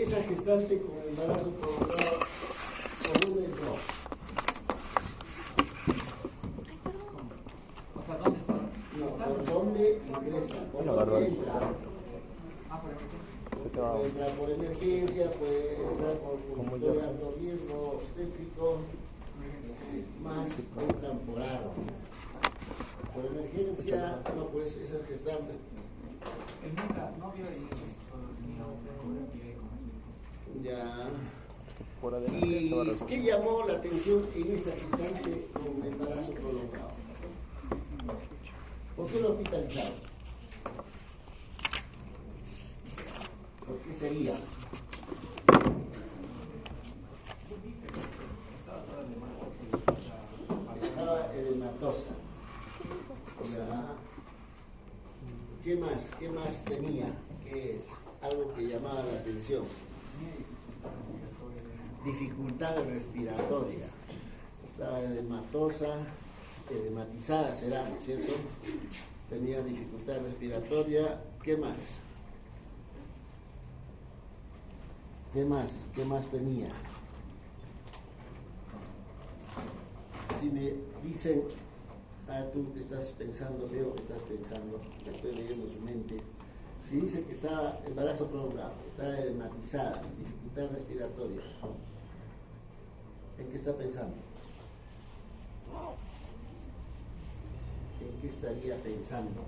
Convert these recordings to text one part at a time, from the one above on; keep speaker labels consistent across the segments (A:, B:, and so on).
A: esa gestante con embarazo prolongado, ¿por dónde entró?
B: O sea, ¿dónde está?
A: No, ¿por dónde ingresa? ¿Por dónde entra? Puede entrar por emergencia, puede entrar por consultorio de alto riesgo, obstétrico, más entran por aro. Por emergencia, no, pues esas gestantes.
B: Nunca, no vio ni
A: Ya. ¿Y qué llamó la atención en esa gestante con embarazo prolongado? ¿Por qué lo hospitalizaron? ¿Por qué sería? Estaba edematosa. Ya. ¿Qué más? ¿Qué más tenía? Algo que llamaba la atención. Dificultad respiratoria. Estaba edematosa, edematizada será, ¿no es cierto? Tenía dificultad respiratoria. ¿Qué más? ¿Qué más? ¿Qué más tenía? Si me dicen, tú que estás pensando, veo que estás pensando, estoy leyendo su mente. Si dice que está embarazo prolongado, está edematizada, dificultad respiratoria, ¿en qué está pensando? ¿En qué estaría pensando?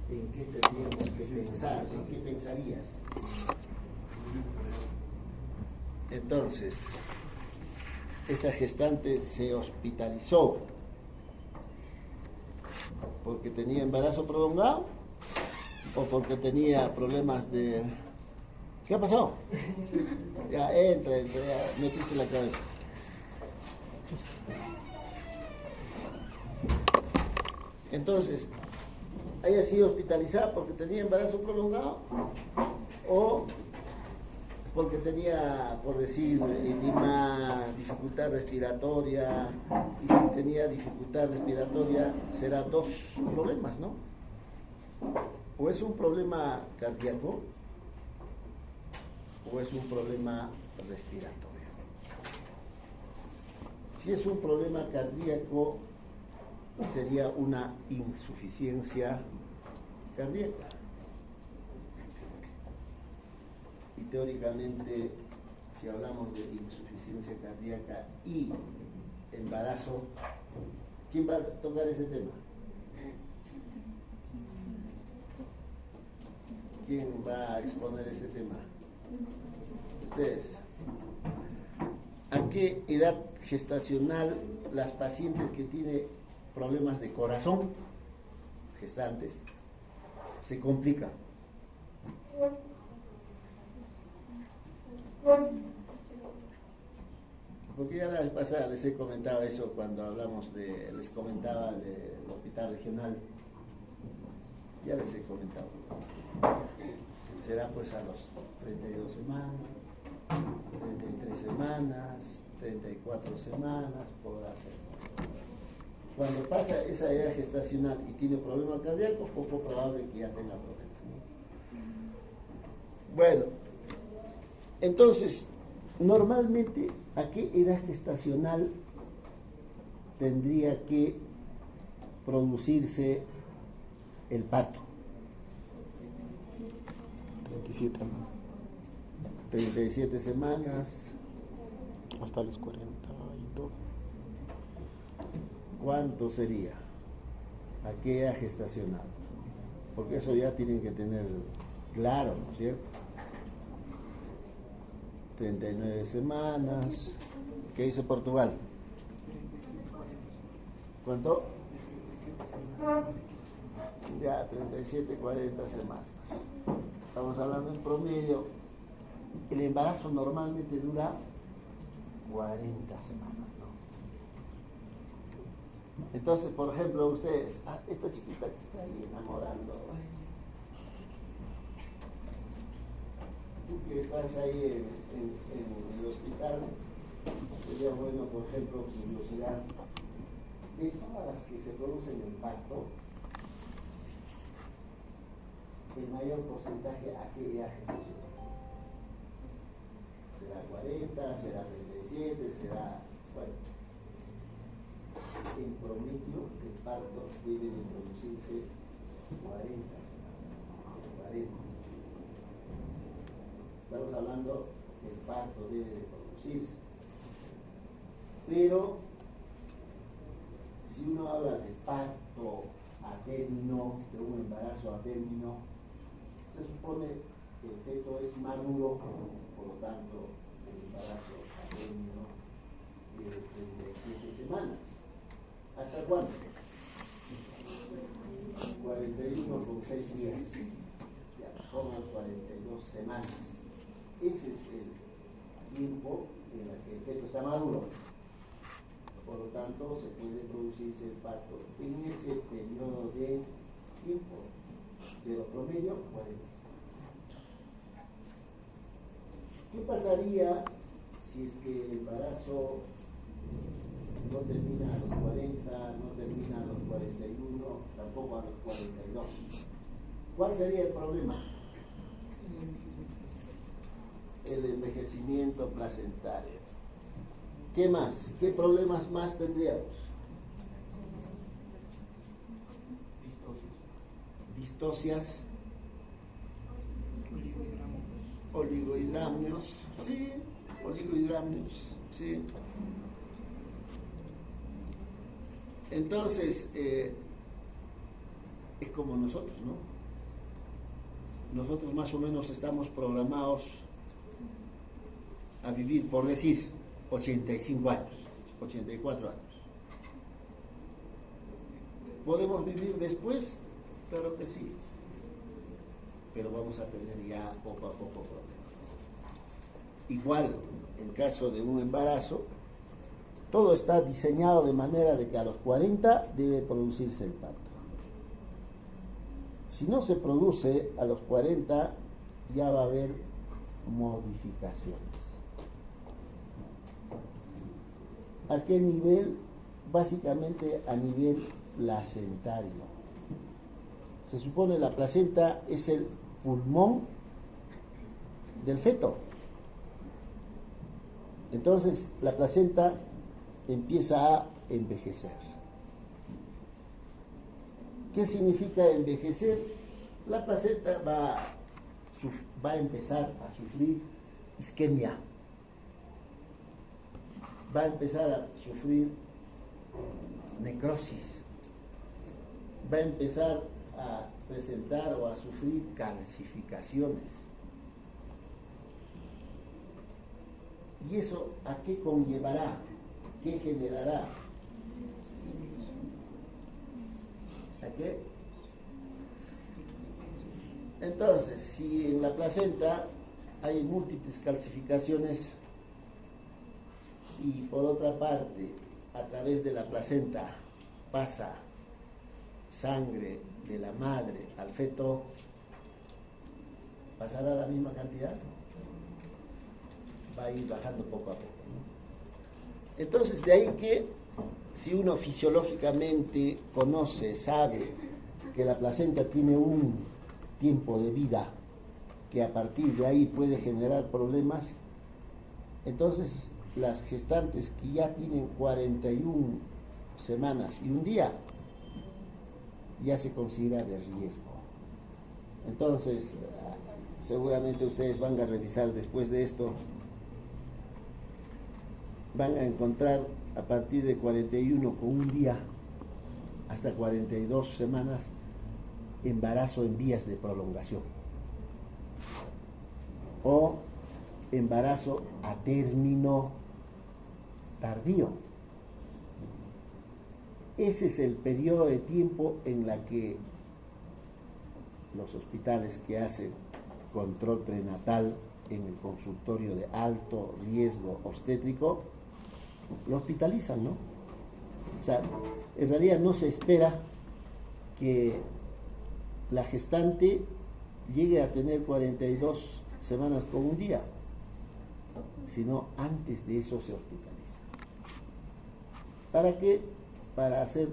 A: ¿En qué tendríamos que pensar? ¿En qué pensarías? Entonces, esa gestante se hospitalizó porque tenía embarazo prolongado o porque tenía problemas de... ¿Qué ha pasado? Ya, entra, ya metiste la cabeza. Entonces, haya sido hospitalizada porque tenía embarazo prolongado o porque tenía, por decir, edema, dificultad respiratoria, y si tenía dificultad respiratoria será dos problemas, ¿no? O es un problema cardíaco o es un problema respiratorio. Si es un problema cardíaco, sería una insuficiencia cardíaca. Y teóricamente, si hablamos de insuficiencia cardíaca y embarazo, ¿quién va a tocar ese tema? ¿Quién va a exponer ese tema? Ustedes. ¿A qué edad gestacional las pacientes que tienen problemas de corazón, gestantes, se complican? Porque ya la vez pasada les he comentado eso cuando hablamos les comentaba del hospital regional. Ya les he comentado. Será pues a los 32 semanas, 33 semanas, 34 semanas, podrá ser. Cuando pasa esa edad gestacional y tiene problema cardíaco, poco probable que ya tenga problema. Bueno, entonces, normalmente, ¿a qué edad gestacional tendría que producirse el parto?
C: 37 más.
A: 37 semanas.
C: Hasta los 42.
A: ¿Cuánto sería? ¿A qué edad gestacional? Porque eso ya tienen que tener claro, ¿no es cierto? 39 semanas. ¿Qué dice Portugal? ¿Cuánto? Ya, 37, 40 semanas. Estamos hablando en promedio. El embarazo normalmente dura 40 semanas, ¿no? Entonces, por ejemplo, ustedes, esta chiquita que está ahí enamorando, tú que estás ahí en el hospital, sería bueno, por ejemplo, curiosidad, de todas las que se producen en parto, el mayor porcentaje a qué edad gestacional. será 40, será 37, será, bueno, en promedio el parto debe de producirse 40. Estamos hablando que el parto debe de producirse. Pero si uno habla de parto a término, de un embarazo a término, se supone que el feto es maduro, por lo tanto el embarazo a término de 37 semanas. ¿Hasta cuándo? 41 con 6 días. Ya, pongan 42 semanas. Ese es el tiempo en el que el feto está maduro. Por lo tanto, se puede producirse el parto en ese periodo de tiempo. Pero promedio, 40. ¿Qué pasaría si es que el embarazo no termina a los 40, no termina a los 41, tampoco a los 42? ¿Cuál sería el problema? El envejecimiento placentario. ¿Qué más? ¿Qué problemas más tendríamos? Distocias, oligohidramios, sí, oligohidramios, sí. Entonces, es como nosotros, ¿no? Nosotros más o menos estamos programados a vivir, por decir, 85 años, 84 años. ¿Podemos vivir después? Claro que sí. Pero vamos a tener ya poco a poco problemas. Igual, en caso de un embarazo, todo está diseñado de manera de que a los 40 debe producirse el parto. Si no se produce a los 40, ya va a haber modificaciones. ¿A qué nivel? Básicamente a nivel placentario. Se supone la placenta es el pulmón del feto. Entonces la placenta empieza a envejecer. ¿Qué significa envejecer? La placenta va a empezar a sufrir isquemia. Va a empezar a sufrir necrosis. Va a empezar a presentar o a sufrir calcificaciones. ¿Y eso a qué conllevará? ¿Qué generará? ¿A qué? Entonces, si en la placenta hay múltiples calcificaciones y por otra parte, a través de la placenta pasa sangre de la madre al feto, ¿pasará la misma cantidad? Va a ir bajando poco a poco, ¿no? Entonces, de ahí que si uno fisiológicamente conoce, sabe que la placenta tiene un tiempo de vida que a partir de ahí puede generar problemas, entonces las gestantes que ya tienen 41 semanas y un día ya se considera de riesgo. Entonces, seguramente ustedes van a revisar después de esto, van a encontrar a partir de 41 con un día hasta 42 semanas embarazo en vías de prolongación o embarazo a término tardío. Ese es el periodo de tiempo en la que los hospitales que hacen control prenatal en el consultorio de alto riesgo obstétrico lo hospitalizan, ¿no? O sea, en realidad no se espera que la gestante llegue a tener 42 semanas con un día, sino antes de eso se hospitaliza. ¿Para qué? Para hacer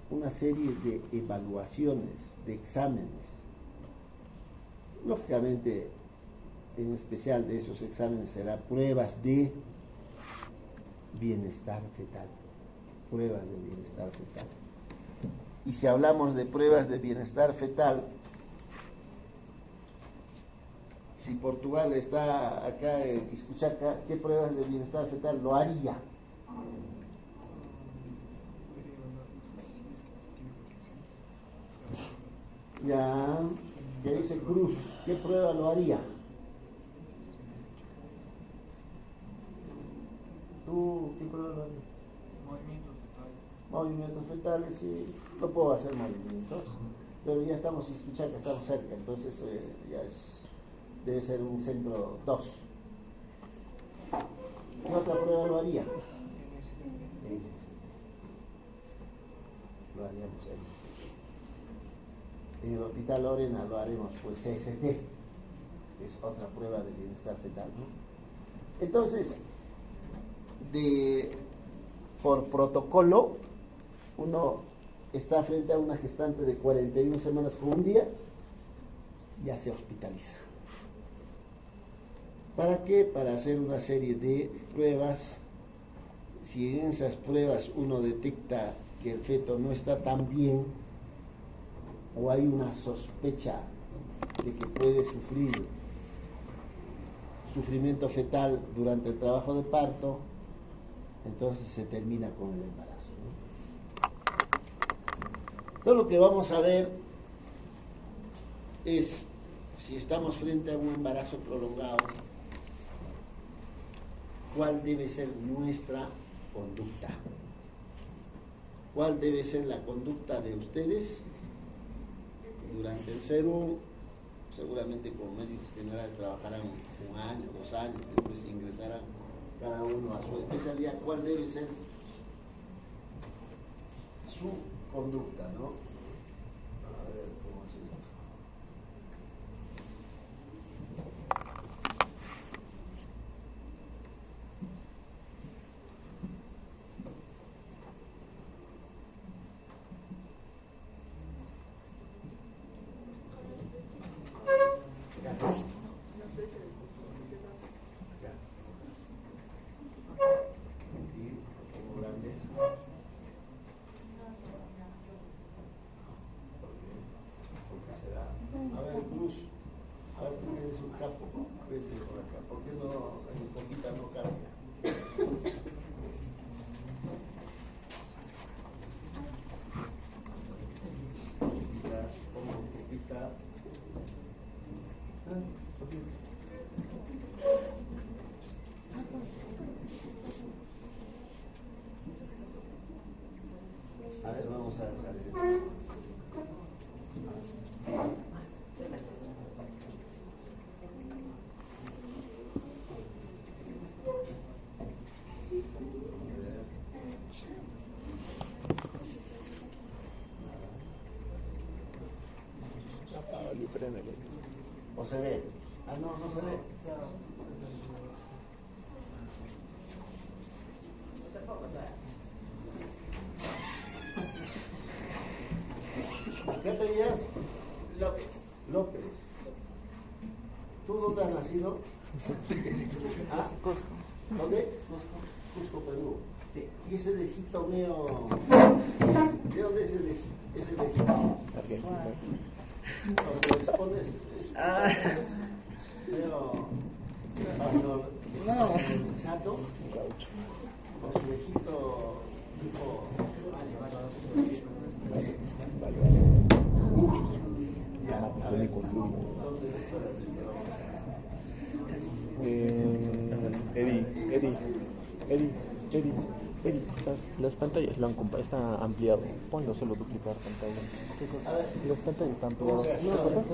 A: una serie de evaluaciones, de exámenes. Lógicamente, en especial de esos exámenes será pruebas de bienestar fetal. Pruebas de bienestar fetal. Y si hablamos de pruebas de bienestar fetal, si Portugal está acá en Quisquichaca, ¿qué pruebas de bienestar fetal lo haría? Ya, ¿qué dice Cruz? ¿Qué prueba lo haría? ¿Tú qué prueba lo harías? Movimientos fetales, sí, no puedo hacer movimientos, pero ya estamos en Quisquichaca, estamos cerca, entonces debe ser un centro 2. ¿Qué otra prueba lo haría? Lo haríamos en el Hospital Lorena, lo haremos pues CST, que es otra prueba de bienestar fetal, ¿no? Entonces, por protocolo, uno está frente a una gestante de 41 semanas con un día, ya se hospitaliza. ¿Para qué? Para hacer una serie de pruebas. Si en esas pruebas uno detecta que el feto no está tan bien o hay una sospecha de que puede sufrir sufrimiento fetal durante el trabajo de parto, entonces se termina con el embarazo, ¿no? Todo lo que vamos a ver es si estamos frente a un embarazo prolongado, cuál debe ser nuestra conducta, cuál debe ser la conducta de ustedes durante el CERU. Seguramente como médicos generales trabajarán un año, 2 años, después ingresarán cada uno a su especialidad. ¿Cuál debe ser su conducta, no? A ver cómo es esto. A ver, Cruz, a ver, tú eres un capo, vete por acá. ¿Por qué no, en poquita no cambia? Poquita, como poquita. A ver, vamos a salir. ¿O se ve? Ah, no, no se ve. ¿Qué apellidas?
B: López.
A: López. ¿Tú dónde has nacido? ¿Ah?
C: Cusco.
A: ¿Dónde? Cusco, Perú.
B: Sí.
A: ¿Y ese de Egipto mío? ¿De dónde es el de Egipto?
C: Argentina.
A: Cuando lo expones, es medio español, españolizado, con su Egipto tipo. Ya, a ver, ¿dónde
C: Eddie, las pantallas lo han está ampliado. Ponlo solo duplicar pantalla.
A: A ver,
C: Las pantallas están
A: ¿cómo
C: ampliadas.
A: se hace?
C: ¿No recuerdas?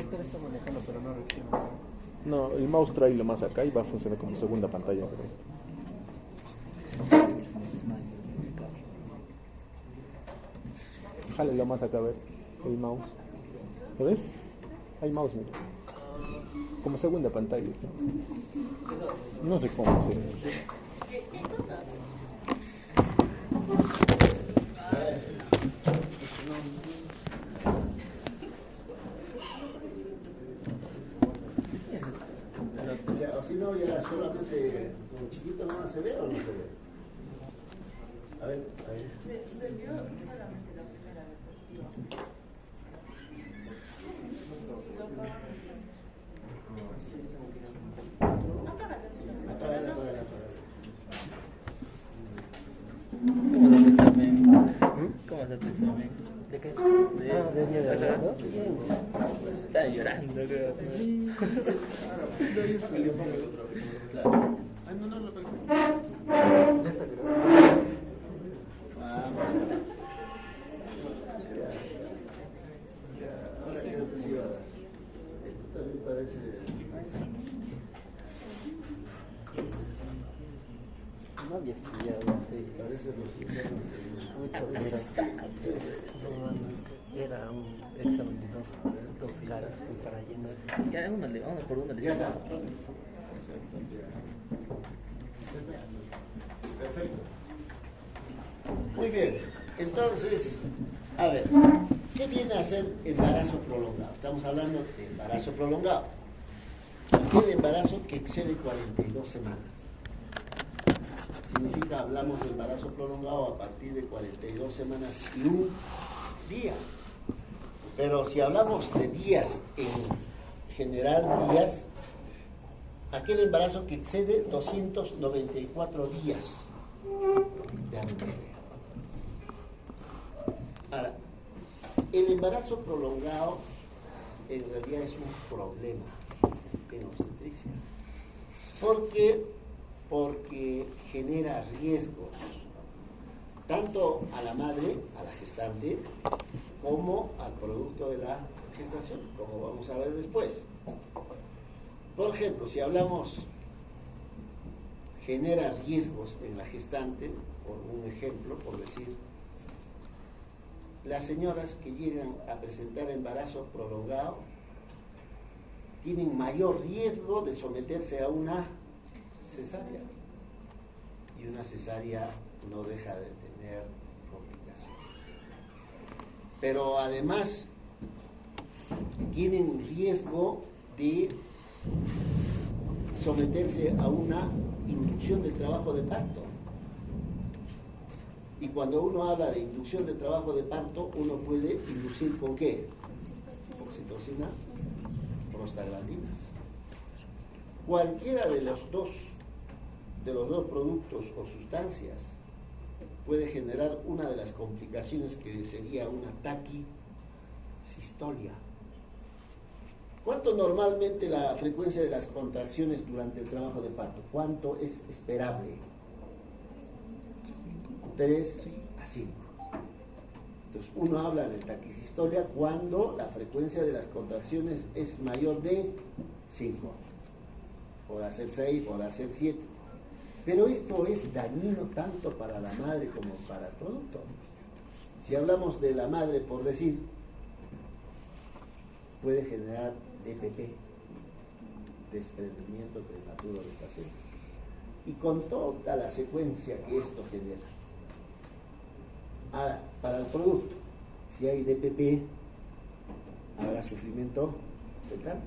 C: No, el mouse trae lo más acá y va a funcionar como segunda pantalla. Jale lo más acá, a ver, el mouse. ¿Lo ves? Hay mouse, mira. Como segunda pantalla. ¿Está? No sé cómo hacer.
A: O si no, ya solamente con chiquito no se ve o no se ve. A ver, ahí.
D: Se vio solamente la primera diapositiva.
A: Apágala.
E: ¿Cómo es el examen? ¿Cómo es el examen? ¿De qué?
C: de día de verdad, ¿no?
E: Está llorando, creo.
A: Claro. Ahora quiero decir, esto también parece.
E: No había estudiado.
A: Parece los
E: Era un examen de dos caras para llenar. Ya, uno por uno le
A: Ya está.
E: echaba.
A: Perfecto. Muy bien. Entonces, a ver, ¿qué viene a ser embarazo prolongado? Estamos hablando de embarazo prolongado. Aquel embarazo que excede 42 semanas. Significa, hablamos de embarazo prolongado a partir de 42 semanas y un día. Pero si hablamos de días, en general días, aquel embarazo que excede 294 días de amenorrea. Ahora, el embarazo prolongado en realidad es un problema en obstetricia. ¿Por qué? Porque genera riesgos tanto a la madre, a la gestante, como al producto de la gestación, como vamos a ver después. Por ejemplo, si hablamos, genera riesgos en la gestante, por un ejemplo, por decir, las señoras que llegan a presentar embarazo prolongado tienen mayor riesgo de someterse a una cesárea. Y una cesárea no deja de tener complicaciones. Pero además tienen riesgo de someterse a una inducción del trabajo de parto. Y cuando uno habla de inducción de trabajo de parto, uno puede inducir ¿con qué? Oxitocina, prostaglandinas. Cualquiera de los dos productos o sustancias puede generar una de las complicaciones que sería una taquisistolia. ¿Cuánto normalmente la frecuencia de las contracciones durante el trabajo de parto? ¿Cuánto es esperable? 3 a 5. Entonces uno habla de taquisistolia cuando la frecuencia de las contracciones es mayor de 5. Podrá ser 6, podrá ser 7. Pero esto es dañino tanto para la madre como para el producto. Si hablamos de la madre, por decir, puede generar DPP, desprendimiento prematuro del placenta, y con toda la secuencia que esto genera. Ahora, para el producto, si hay DPP, habrá sufrimiento fetal.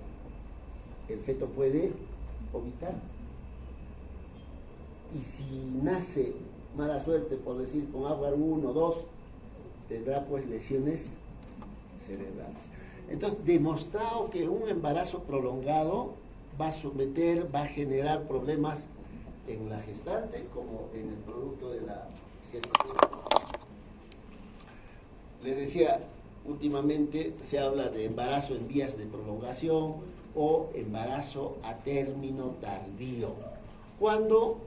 A: El feto puede vomitar. Y si nace, mala suerte, por decir, con Apgar 1 o 2, tendrá pues lesiones cerebrales. Entonces, demostrado que un embarazo prolongado va a generar problemas en la gestante como en el producto de la gestación. Les decía, últimamente se habla de embarazo en vías de prolongación o embarazo a término tardío. Cuando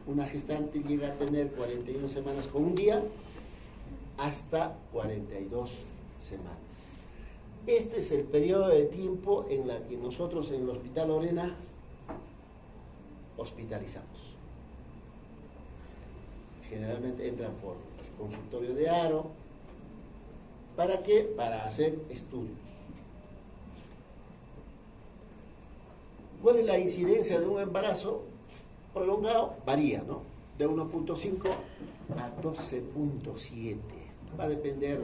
A: una gestante llega a tener 41 semanas con un día hasta 42 semanas. Este es el periodo de tiempo en el que nosotros en el Hospital Lorena hospitalizamos. Generalmente entran por consultorio de Aro. ¿Para qué? Para hacer estudios. ¿Cuál es la incidencia de un embarazo prolongado? Varía, ¿no? De 1.5 a 12.7. Va a depender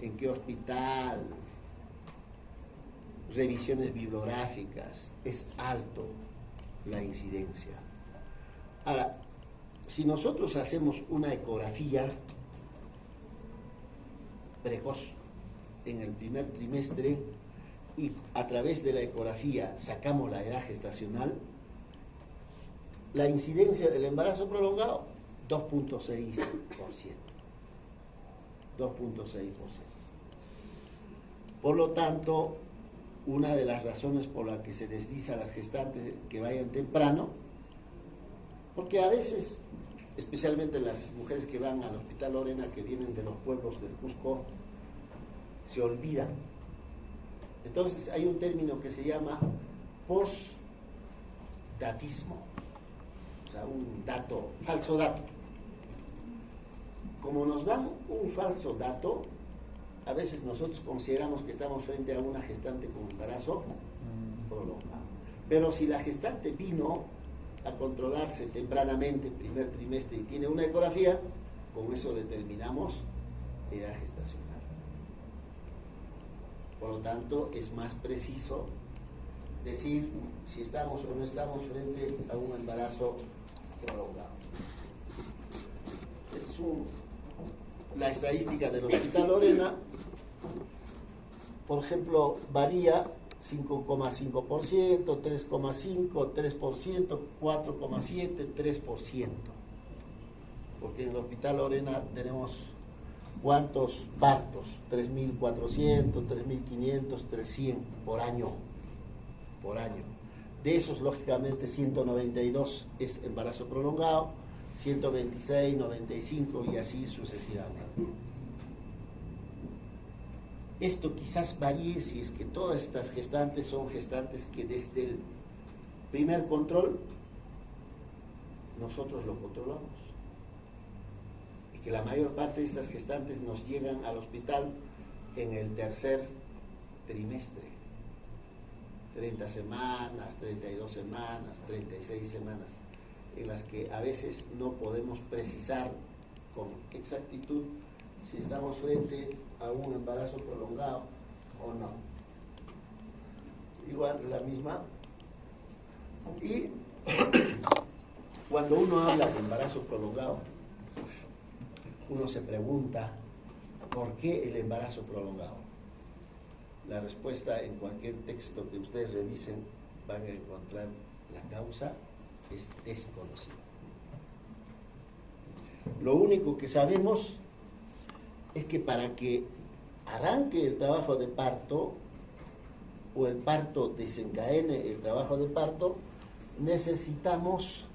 A: en qué hospital. revisiones bibliográficas, es alto la incidencia. Ahora, si nosotros hacemos una ecografía precoz en el primer trimestre y a través de la ecografía sacamos la edad gestacional, la incidencia del embarazo prolongado, 2.6%. 2.6%. Por lo tanto, una de las razones por las que se les dice a las gestantes que vayan temprano, porque a veces, especialmente las mujeres que van al Hospital Lorena, que vienen de los pueblos del Cusco, se olvidan. Entonces hay un término que se llama postdatismo, o sea, un dato, falso dato. Como nos dan un falso dato, a veces nosotros consideramos que estamos frente a una gestante con embarazo prolongado. Pero si la gestante vino a controlarse tempranamente, primer trimestre, y tiene una ecografía, con eso determinamos edad gestacional. Por lo tanto, es más preciso decir si estamos o no estamos frente a un embarazo prolongado. La estadística del Hospital Lorena, por ejemplo, varía 5,5%, 3,5%, 3%, 4,7%, 3%. Porque en el Hospital Lorena tenemos ¿cuántos partos? 3.400, 3.500, 300 por año. Por año. De esos, lógicamente, 192 es embarazo prolongado, 126, 95 y así sucesivamente. Esto quizás varíe si es que todas estas gestantes son gestantes que desde el primer control nosotros lo controlamos. Y que la mayor parte de estas gestantes nos llegan al hospital en el tercer trimestre. 30 semanas, 32 semanas, 36 semanas, en las que a veces no podemos precisar con exactitud si estamos frente a un embarazo prolongado o no. Igual la misma. Y cuando uno habla de embarazo prolongado, uno se pregunta, ¿por qué el embarazo prolongado? La respuesta en cualquier texto que ustedes revisen van a encontrar la causa es desconocida. Lo único que sabemos es que para que arranque el trabajo de parto o el parto desencadene el trabajo de parto, necesitamos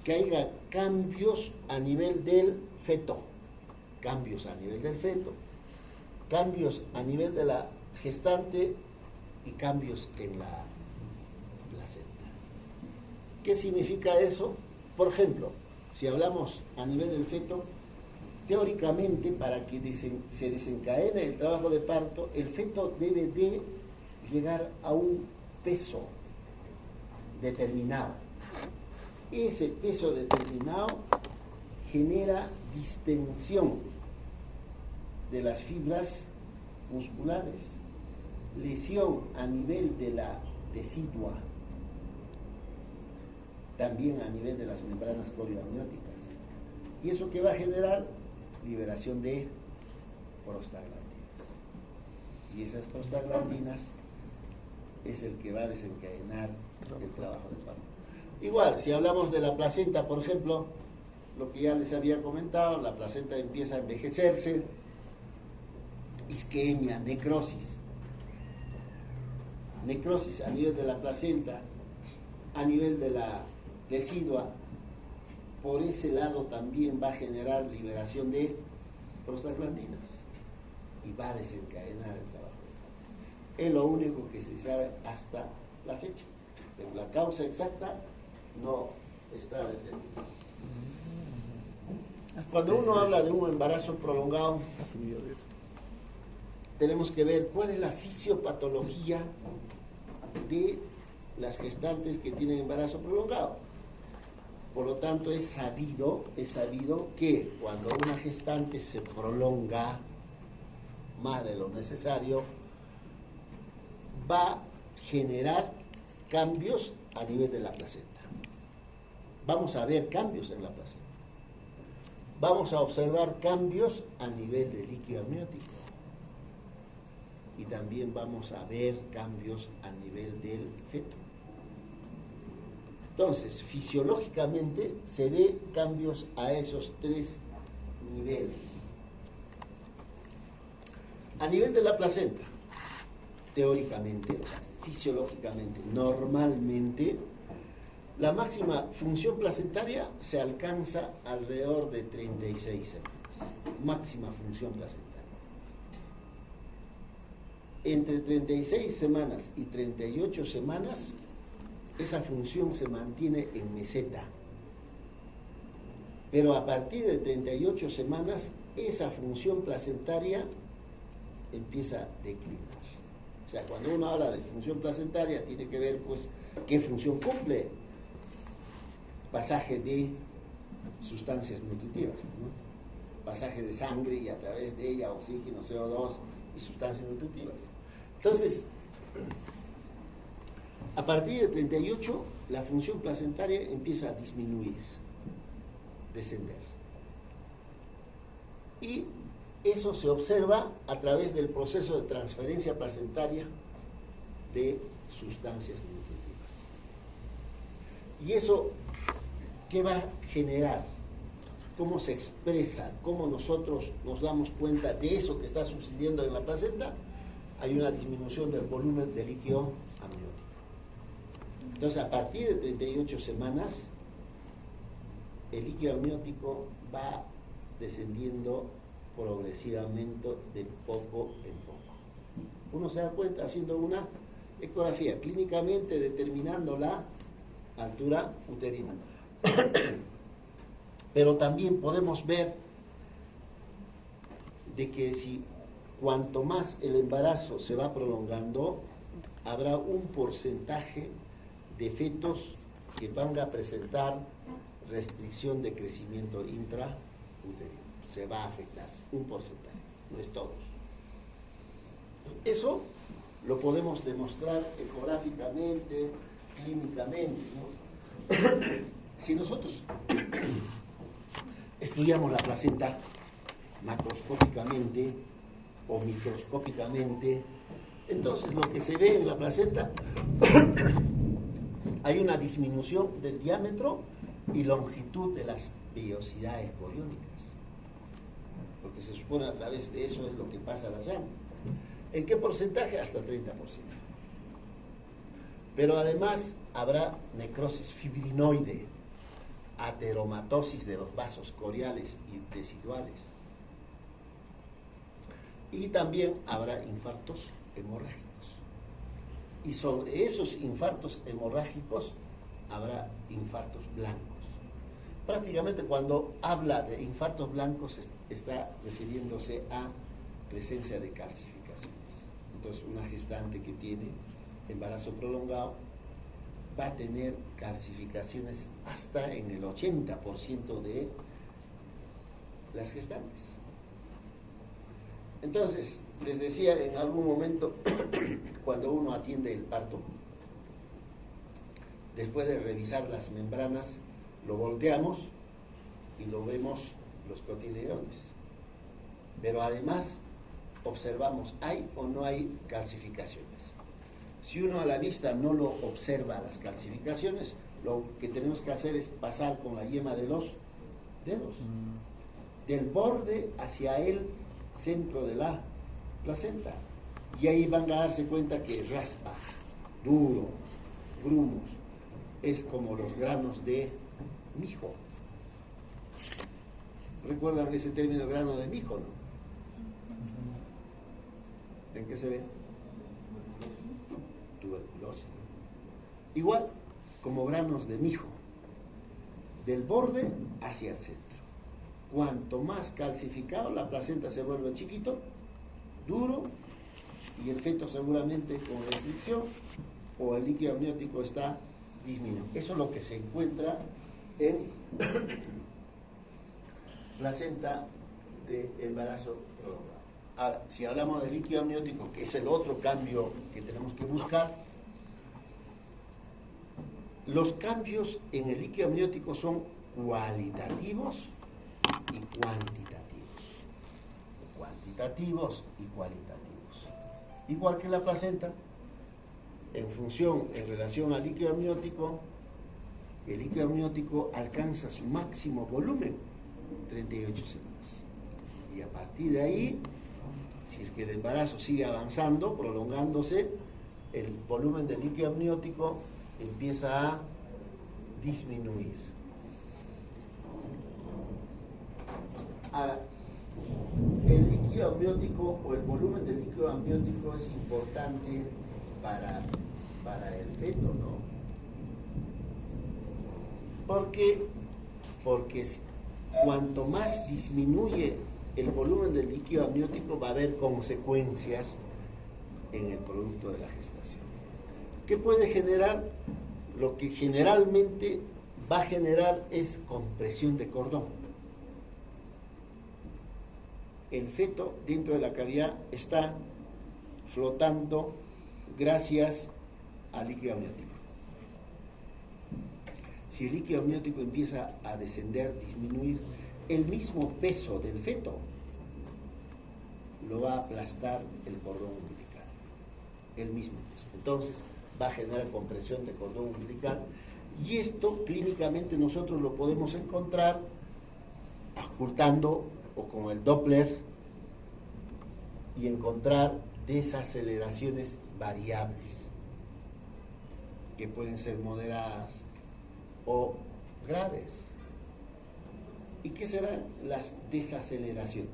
A: que haya cambios a nivel del feto, cambios a nivel del feto, cambios a nivel de la gestante y cambios en la placenta. ¿Qué significa eso? Por ejemplo, si hablamos a nivel del feto, teóricamente para que se desencadene el trabajo de parto, el feto debe de llegar a un peso determinado. Ese peso determinado genera distensión de las fibras musculares, lesión a nivel de la decidua, también a nivel de las membranas coriamnióticas. ¿Y eso qué va a generar? Liberación de prostaglandinas. Y esas prostaglandinas es el que va a desencadenar el trabajo de parto. Igual, si hablamos de la placenta, por ejemplo, lo que ya les había comentado, la placenta empieza a envejecerse, isquemia, necrosis a nivel de la placenta, a nivel de la decidua. Por ese lado también va a generar liberación de prostaglandinas y va a desencadenar el trabajo. Es lo único que se sabe hasta la fecha, pero la causa exacta no está determinada. Cuando uno habla de un embarazo prolongado, tenemos que ver cuál es la fisiopatología de las gestantes que tienen embarazo prolongado. Por lo tanto, es sabido que cuando una gestante se prolonga más de lo necesario, va a generar cambios a nivel de la placenta. Vamos a ver cambios en la placenta. Vamos a observar cambios a nivel del líquido amniótico. Y también vamos a ver cambios a nivel del feto. Entonces, fisiológicamente se ve cambios a esos tres niveles. A nivel de la placenta, teóricamente, fisiológicamente, normalmente, la máxima función placentaria se alcanza alrededor de 36 semanas. Máxima función placentaria. Entre 36 semanas y 38 semanas, esa función se mantiene en meseta. Pero a partir de 38 semanas, esa función placentaria empieza a declinar. O sea, cuando uno habla de función placentaria, tiene que ver, pues, qué función cumple. Pasaje de sustancias nutritivas, ¿no? Pasaje de sangre y a través de ella oxígeno, CO2 y sustancias nutritivas. Entonces, a partir de 38, la función placentaria empieza a disminuir, descender. Y eso se observa a través del proceso de transferencia placentaria de sustancias nutritivas. ¿Y eso qué va a generar? ¿Cómo se expresa? ¿Cómo nosotros nos damos cuenta de eso que está sucediendo en la placenta? Hay una disminución del volumen de líquido amniótico. Entonces, a partir de 38 semanas, el líquido amniótico va descendiendo progresivamente de poco en poco. Uno se da cuenta haciendo una ecografía, clínicamente determinando la altura uterina. Pero también podemos ver de que si cuanto más el embarazo se va prolongando, habrá un porcentaje de fetos que van a presentar restricción de crecimiento intrauterino. Se va a afectar, un porcentaje, no es todos. Eso lo podemos demostrar ecográficamente, clínicamente, ¿no? Si nosotros estudiamos la placenta macroscópicamente o microscópicamente, entonces lo que se ve en la placenta, hay una disminución del diámetro y longitud de las vellosidades coriónicas, porque se supone a través de eso es lo que pasa a la sangre. ¿En qué porcentaje? Hasta 30%. Pero además habrá necrosis fibrinoide, ateromatosis de los vasos coriales y teciduales. Y también habrá infartos hemorrágicos. Y sobre esos infartos hemorrágicos habrá infartos blancos. Prácticamente cuando habla de infartos blancos está refiriéndose a presencia de calcificaciones. Entonces, una gestante que tiene embarazo prolongado va a tener calcificaciones hasta en el 80% de las gestantes. Entonces, les decía en algún momento, cuando uno atiende el parto, después de revisar las membranas, lo volteamos y lo vemos los cotiledones. Pero además observamos, ¿hay o no hay calcificaciones? Si uno a la vista no lo observa las calcificaciones, lo que tenemos que hacer es pasar con la yema de los dedos, del borde hacia el centro de la placenta. Y ahí van a darse cuenta que raspa, duro, grumos, es como los granos de mijo. ¿Recuerdan ese término grano de mijo, no? ¿En qué se ve? Tuberculosis. Igual, como granos de mijo, del borde hacia el centro. Cuanto más calcificado, la placenta se vuelve chiquito, duro, y el feto seguramente con restricción o el líquido amniótico está disminuido. Eso es lo que se encuentra en placenta de embarazo prolongado. Ahora, si hablamos de líquido amniótico, que es el otro cambio que tenemos que buscar, los cambios en el líquido amniótico son cualitativos y cuantitativos. Cuantitativos y cualitativos. Igual que la placenta, en relación al líquido amniótico, el líquido amniótico alcanza su máximo volumen, 38 semanas. Y a partir de ahí, si es que el embarazo sigue avanzando, prolongándose, el volumen del líquido amniótico empieza a disminuir. Ahora, el líquido amniótico o el volumen del líquido amniótico es importante para el feto, ¿no? ¿Por qué? Porque cuanto más disminuye el volumen del líquido amniótico, va a haber consecuencias en el producto de la gestación. ¿Qué puede generar? Lo que generalmente va a generar es compresión de cordón. El feto dentro de la cavidad está flotando gracias al líquido amniótico. Si el líquido amniótico empieza a descender, disminuir, el mismo peso del feto lo va a aplastar el cordón umbilical. El mismo peso. Entonces va a generar compresión de cordón umbilical, y esto clínicamente nosotros lo podemos encontrar ocultando o con el Doppler y encontrar desaceleraciones variables que pueden ser moderadas o graves. ¿Y qué serán las desaceleraciones?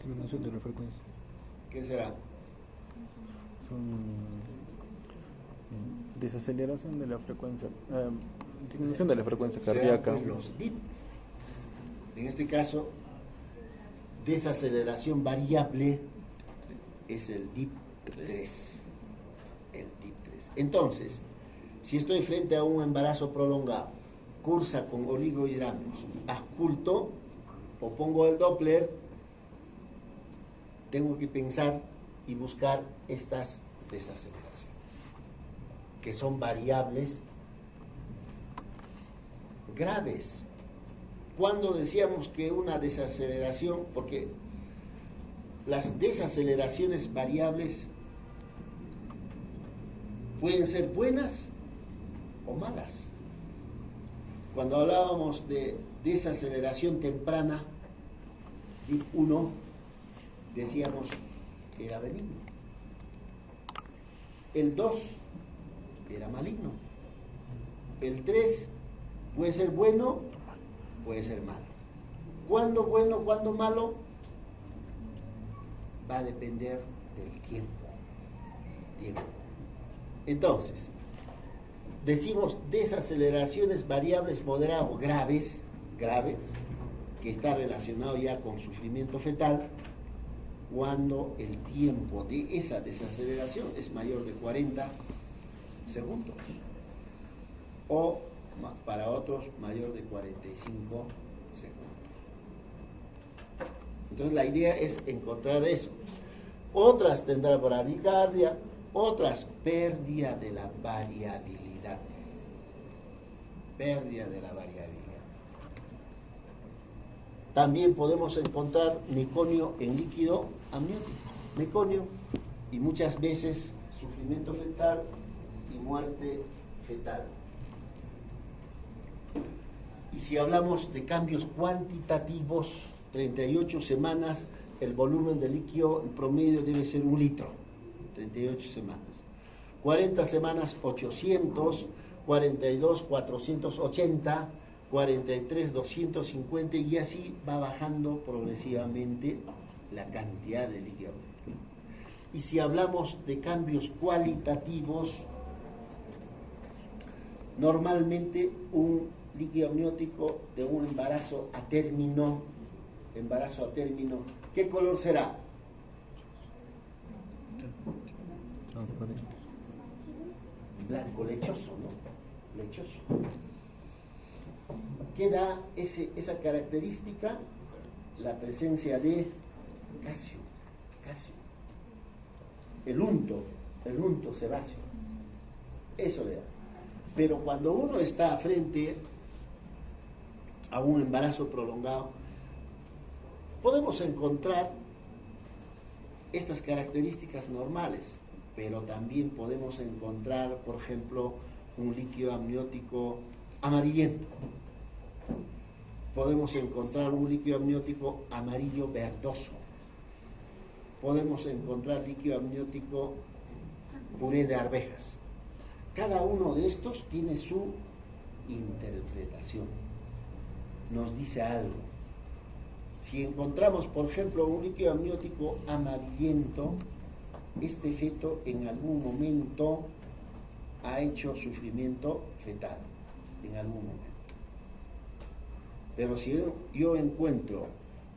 C: Disminución de la frecuencia.
A: ¿Qué será?
C: Son desaceleración de la frecuencia, disminución de la frecuencia
A: Serán,
C: cardíaca.
A: pues, los DIP. En este caso, desaceleración variable es el DIP3. El DIP3. Entonces, si estoy frente a un embarazo prolongado, cursa con oligohidratos, ausculto o pongo el Doppler, tengo que pensar y buscar estas desaceleraciones, que son variables graves. Cuando decíamos que una desaceleración, porque las desaceleraciones variables pueden ser buenas o malas. Cuando hablábamos de desaceleración temprana, DIP 1, decíamos era benigno. El 2 era maligno. El 3 puede ser bueno, puede ser malo. ¿Cuándo bueno, cuándo malo? Va a depender del tiempo. Entonces, decimos desaceleraciones variables moderadas o graves, grave, que está relacionado ya con sufrimiento fetal, cuando el tiempo de esa desaceleración es mayor de 40 segundos, o para otros mayor de 45 segundos. Entonces la idea es encontrar eso. Otras tendrán bradicardia, otras pérdida de la variabilidad. Pérdida de la variabilidad. También podemos encontrar meconio en líquido amniótico. Meconio, y muchas veces sufrimiento fetal y muerte fetal. Y si hablamos de cambios cuantitativos, 38 semanas, el volumen de líquido en promedio debe ser 1 litro, 38 semanas. 40 semanas, 800, 42, 480, 43, 250, y así va bajando progresivamente la cantidad de líquido amniótico. Y si hablamos de cambios cualitativos, normalmente un líquido amniótico de un embarazo a término, ¿qué color será? Blanco, lechoso, ¿no? Lechoso. ¿Qué da esa característica? la presencia de calcio. El unto sebáceo. Eso le da. Pero cuando uno está frente a un embarazo prolongado, podemos encontrar estas características normales, pero también podemos encontrar, por ejemplo, un líquido amniótico amarillento. Podemos encontrar un líquido amniótico amarillo verdoso. Podemos encontrar líquido amniótico puré de arvejas. Cada uno de estos tiene su interpretación. Nos dice algo. Si encontramos, por ejemplo, un líquido amniótico amarillento, este feto en algún momento ha hecho sufrimiento fetal, en algún momento. Pero si yo encuentro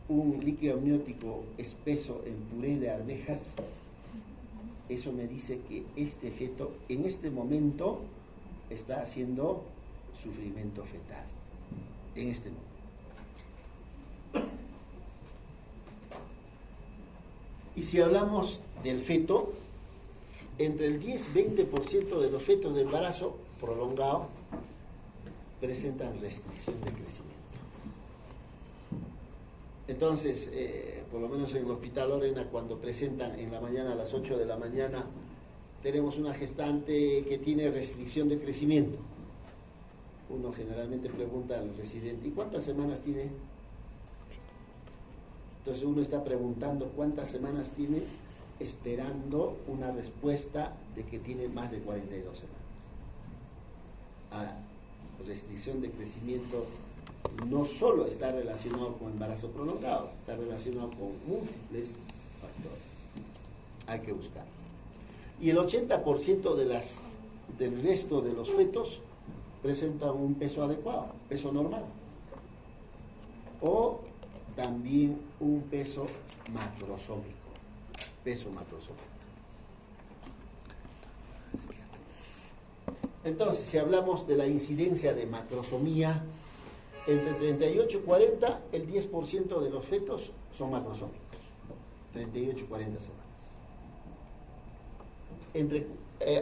A: un líquido amniótico espeso en puré de arvejas, eso me dice que este feto en este momento está haciendo sufrimiento fetal, en este momento. Y si hablamos del feto, entre el 10-20% de los fetos de embarazo prolongado presentan restricción de crecimiento. Entonces, por lo menos en el Hospital Lorena, cuando presentan en la mañana a las 8 de la mañana, tenemos una gestante que tiene restricción de crecimiento. Uno generalmente pregunta al residente, ¿y cuántas semanas tiene? Entonces uno está preguntando cuántas semanas tiene, esperando una respuesta de que tiene más de 42 semanas. Restricción de crecimiento no solo está relacionado con embarazo prolongado, está relacionado con múltiples factores. Hay que buscarlo. Y el 80% del resto de los fetos presentan un peso adecuado, peso normal. O también un peso macrosómico. Entonces, si hablamos de la incidencia de macrosomía, entre 38 y 40, el 10% de los fetos son macrosómicos. 38 y 40 semanas.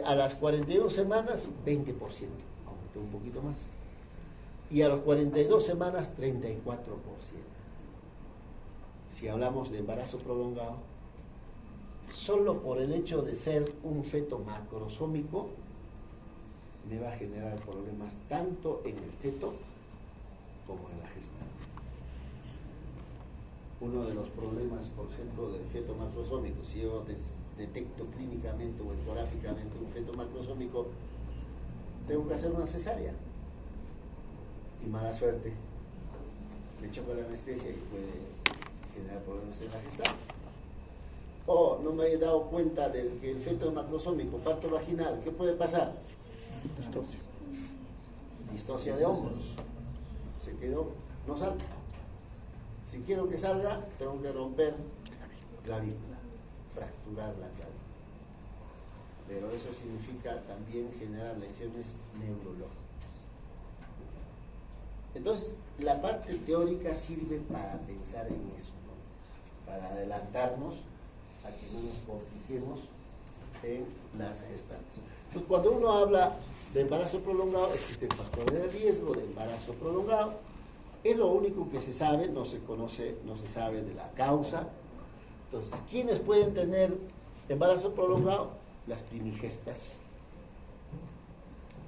A: A las 41 semanas, 20%, aumentó un poquito más. Y a las 42 semanas, 34%. Si hablamos de embarazo prolongado, solo por el hecho de ser un feto macrosómico, me va a generar problemas tanto en el feto como en la gestante. Uno de los problemas, por ejemplo, del feto macrosómico, si yo detecto clínicamente o ecográficamente un feto macrosómico, tengo que hacer una cesárea. Y mala suerte, me choca la anestesia y puede generar problemas en la gestante. O no me he dado cuenta de que el feto es macrosómico, parto vaginal, ¿qué puede pasar? Distocia de hombros. Se quedó, no salta. Si quiero que salga, tengo que romper clavícula, fracturar la clavícula. Pero eso significa también generar lesiones neurológicas. Entonces, la parte teórica sirve para pensar en eso, ¿no? Para adelantarnos a que no nos compliquemos en las gestantes. Entonces, cuando uno habla de embarazo prolongado, existen factores de riesgo de embarazo prolongado. Es lo único que se sabe, no se conoce, no se sabe de la causa. Entonces, ¿quiénes pueden tener embarazo prolongado? Las primigestas.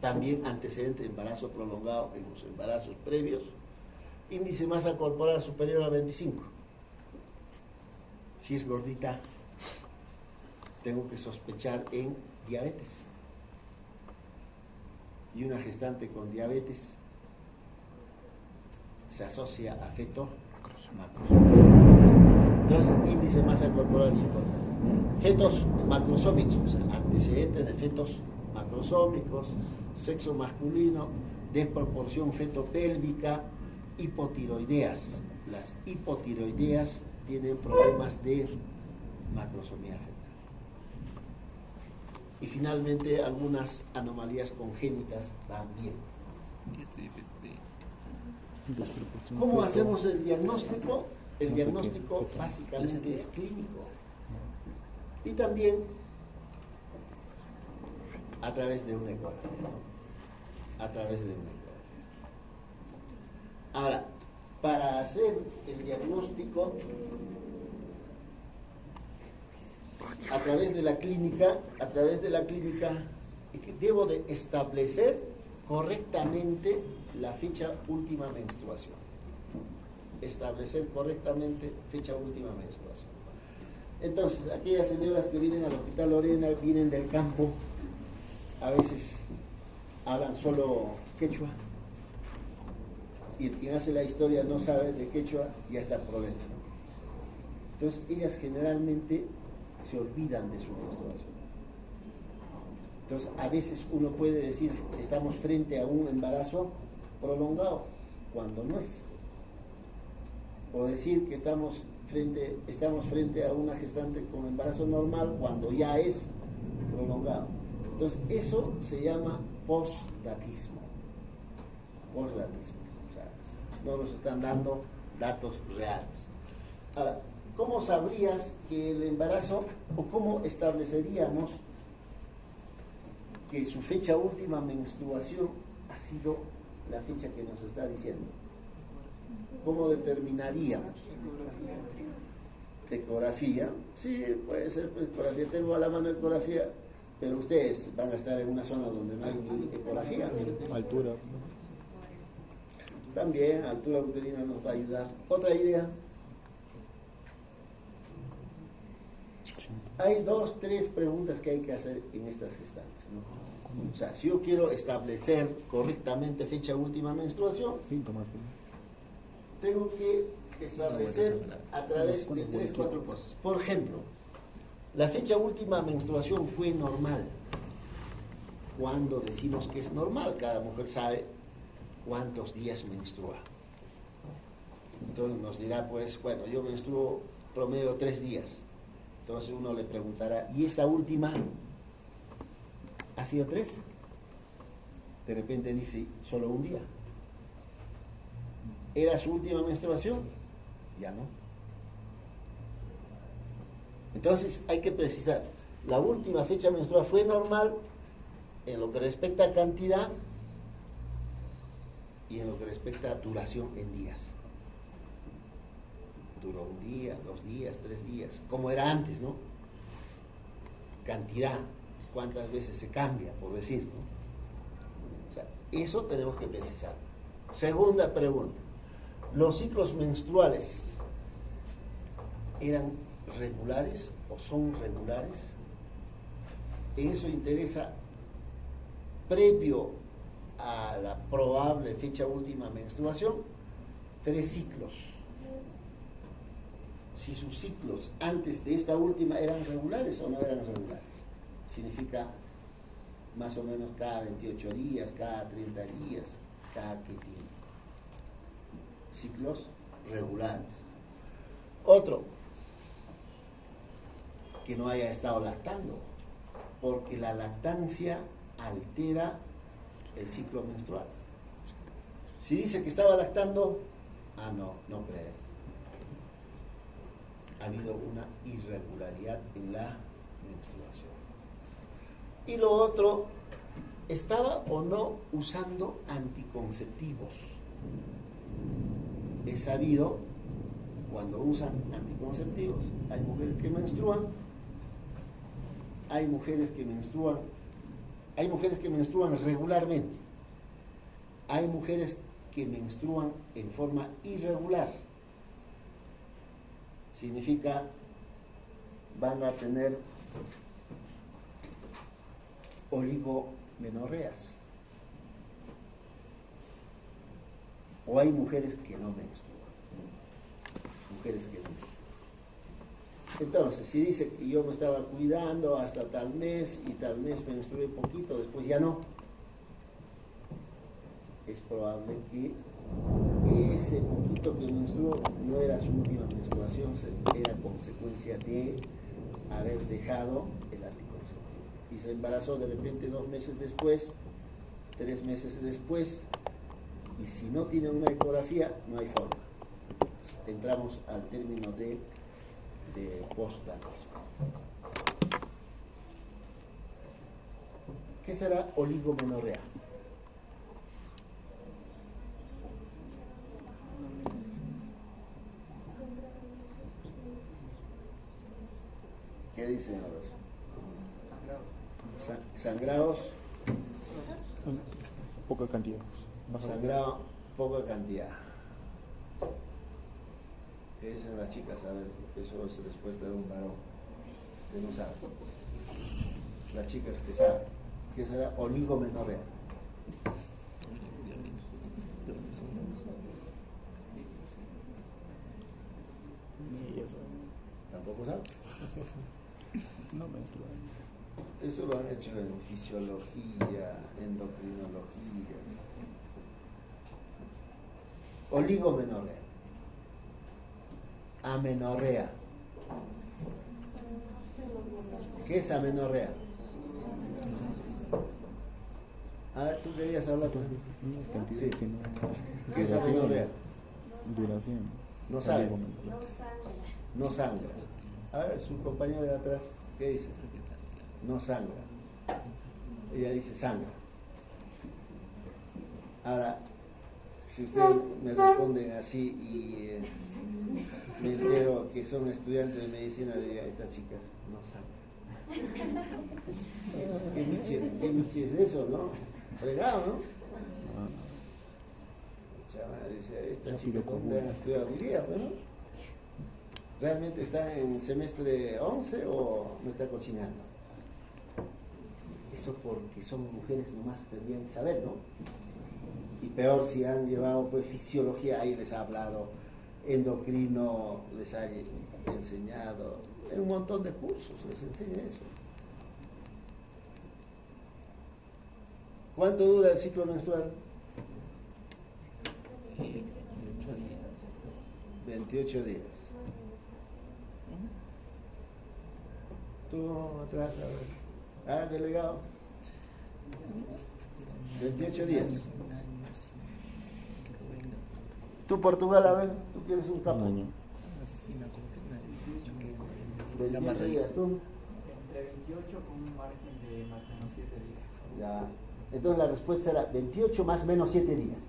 A: También antecedente de embarazo prolongado en los embarazos previos. Índice de masa corporal superior a 25. Si es gordita, tengo que sospechar en diabetes. Y una gestante con diabetes se asocia a feto macrosómico. Entonces, índice de masa corporal es importante. Fetos macrosómicos, o sea, antecedentes de fetos macrosómicos, sexo masculino, desproporción fetopélvica, hipotiroideas. Las hipotiroideas tienen problemas de macrosomía fetal. Y finalmente algunas anomalías congénitas también. ¿Cómo hacemos el diagnóstico? El
C: No sé
A: diagnóstico
C: qué-
A: básicamente es clínico. Y también a través de una ecografía, ¿no? A través de una ecografía. Ahora, para hacer el diagnóstico a través de la clínica, debo de establecer correctamente la fecha última menstruación. Establecer correctamente fecha última menstruación. Entonces, aquellas señoras que vienen al Hospital Lorena, vienen del campo, a veces hablan solo quechua, y quien hace la historia no sabe de quechua, ya está el problema, ¿no? Entonces, ellas generalmente se olvidan de su menstruación. Entonces, a veces uno puede decir, estamos frente a un embarazo prolongado, cuando no es. O decir que estamos frente a una gestante con embarazo normal, cuando ya es prolongado. Entonces, eso se llama postdatismo. Postdatismo. O sea, no nos están dando datos reales. Ahora, ¿cómo sabrías que el embarazo, o cómo estableceríamos que su fecha última menstruación ha sido la fecha que nos está diciendo? ¿Cómo determinaríamos? Ecografía. Sí, puede ser ecografía. Tengo a la mano ecografía, pero ustedes van a estar en una zona donde no hay ni ecografía.
C: Altura.
A: También altura uterina nos va a ayudar. Otra idea. Hay 2, 3 preguntas que hay que hacer en estas gestantes, ¿no? O sea, si yo quiero establecer correctamente fecha última menstruación,
C: Síntomas.
A: tengo que establecer a través de 3, 4 cosas. Por ejemplo, la fecha última menstruación fue normal. ¿Cuándo decimos que es normal? Cada mujer sabe cuántos días menstrua. Entonces nos dirá, pues, bueno, yo menstruo promedio 3 días. Entonces uno le preguntará, ¿y esta última ha sido 3? De repente dice, solo un día. ¿Era su última menstruación? Ya no. Entonces hay que precisar, la última fecha menstrual fue normal en lo que respecta a cantidad y en lo que respecta a duración en días. Duró un día, 2 días, 3 días, como era antes, ¿no? Cantidad, cuántas veces se cambia, por decir, ¿no? O sea, eso tenemos que precisar. Segunda pregunta, ¿los ciclos menstruales eran regulares o son regulares? En eso interesa, previo a la probable fecha última menstruación, 3 ciclos. Si sus ciclos antes de esta última eran regulares o no eran regulares. Significa más o menos cada 28 días, cada 30 días, cada qué tiempo. Ciclos regulares. Otro, que no haya estado lactando, porque la lactancia altera el ciclo menstrual. Si dice que estaba lactando, no crees. Ha habido una irregularidad en la menstruación. Y lo otro, ¿estaba o no usando anticonceptivos? Es sabido, cuando usan anticonceptivos, hay mujeres que menstruan, hay mujeres que menstruan regularmente, hay mujeres que menstruan en forma irregular. Significa, van a tener oligomenorreas. O hay mujeres que no menstruan. Mujeres que no menstruan. Entonces, si dice que yo me estaba cuidando hasta tal mes y tal mes menstrué poquito, después ya no, es probable que ese poquito que menstruó no era su última menstruación, era consecuencia de haber dejado el anticonceptivo. Y se embarazó de repente 2 meses después, 3 meses después, y si no tiene una ecografía, no hay forma. entramos al término de postnatal. ¿Qué será oligomenorrea? ¿Qué dicen ahora? Sangrados,
C: Poca cantidad. Baja.
A: sangrado, poca cantidad. ¿Qué dicen las chicas? A ver, eso es respuesta de un varón que no sabe. Las chicas que saben. ¿Qué será oligomenorrea?
C: Ni eso.
A: ¿Tampoco saben?
C: No menstrua.
A: Eso lo han hecho en fisiología, endocrinología. Oligomenorrea. Amenorrea. ¿Qué es amenorrea? A ver, tú querías hablar con
C: No es cantidad,
A: Sí.
C: sino
A: ¿Qué es
C: duración.
A: amenorrea?
C: Duración.
A: No sabe.
C: Oligomenorrea.
A: No sangra. A ver, su compañera de atrás, ¿qué dice? No sangra. Ella dice sangra. Ahora, si ustedes me responden así y me entero que son estudiantes de medicina, diría, estas chicas no sangra. ¿Qué miche es eso, no? Fregado, ¿no?
C: Ah,
A: Chama, dice, estas
C: Ya
A: chicas
C: pido
A: ¿dónde han estudiado? Diría, bueno. ¿Realmente está en semestre 11 o me está cocinando? Eso porque son mujeres nomás tendrían que saber, ¿no? Y peor si han llevado pues fisiología, ahí les ha hablado, endocrino les ha enseñado, en un montón de cursos les enseña eso. ¿Cuánto dura el ciclo menstrual? 28 días. Tú atrás, a ver. Delegado. 28 días. Tú, Portugal, a ver, tú quieres un capo.
C: un año.
A: 28 días, tú.
B: Entre 28 con un margen de más o menos 7 días.
A: Ya. Entonces la respuesta será 28 más menos 7 días.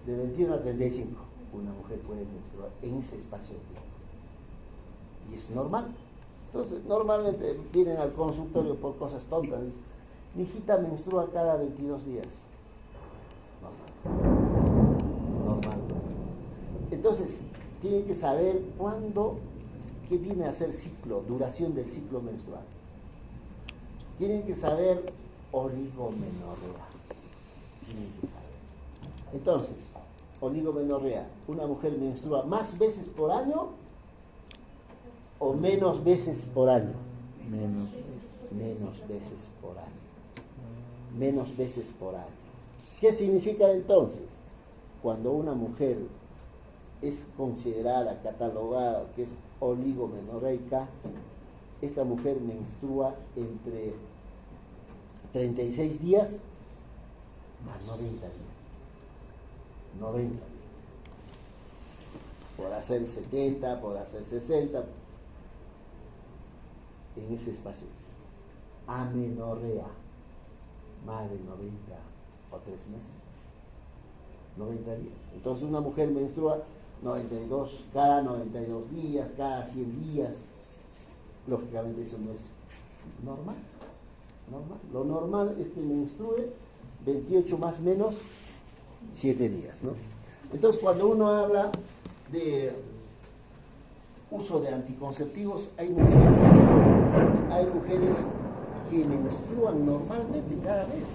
A: De 21 a 35. Una mujer puede menstruar en ese espacio de tiempo. Y es normal. Entonces, normalmente vienen al consultorio por cosas tontas. Dicen, mi hijita menstrua cada 22 días. Normal. Entonces, tienen que saber qué viene a ser ciclo, duración del ciclo menstrual. Tienen que saber oligomenorrea. Tienen que saber. Entonces, oligomenorrea, una mujer menstrua más veces por año o menos veces por año.
C: Menos.
A: Menos veces por año. Menos veces por año. ¿Qué significa entonces? Cuando una mujer es considerada, catalogada, que es oligomenorreica, esta mujer menstrua entre 36 días a 90 días. 90 días. Por hacer 70, por hacer 60, en ese espacio. Amenorrea, más de 90 o 3 meses. 90 días. Entonces una mujer menstrua cada 92 días, cada 100 días. Lógicamente eso no es normal. Lo normal es que menstrue 28 más o menos 7 días, ¿no? Entonces cuando uno habla de uso de anticonceptivos, hay mujeres que menstruan normalmente cada mes.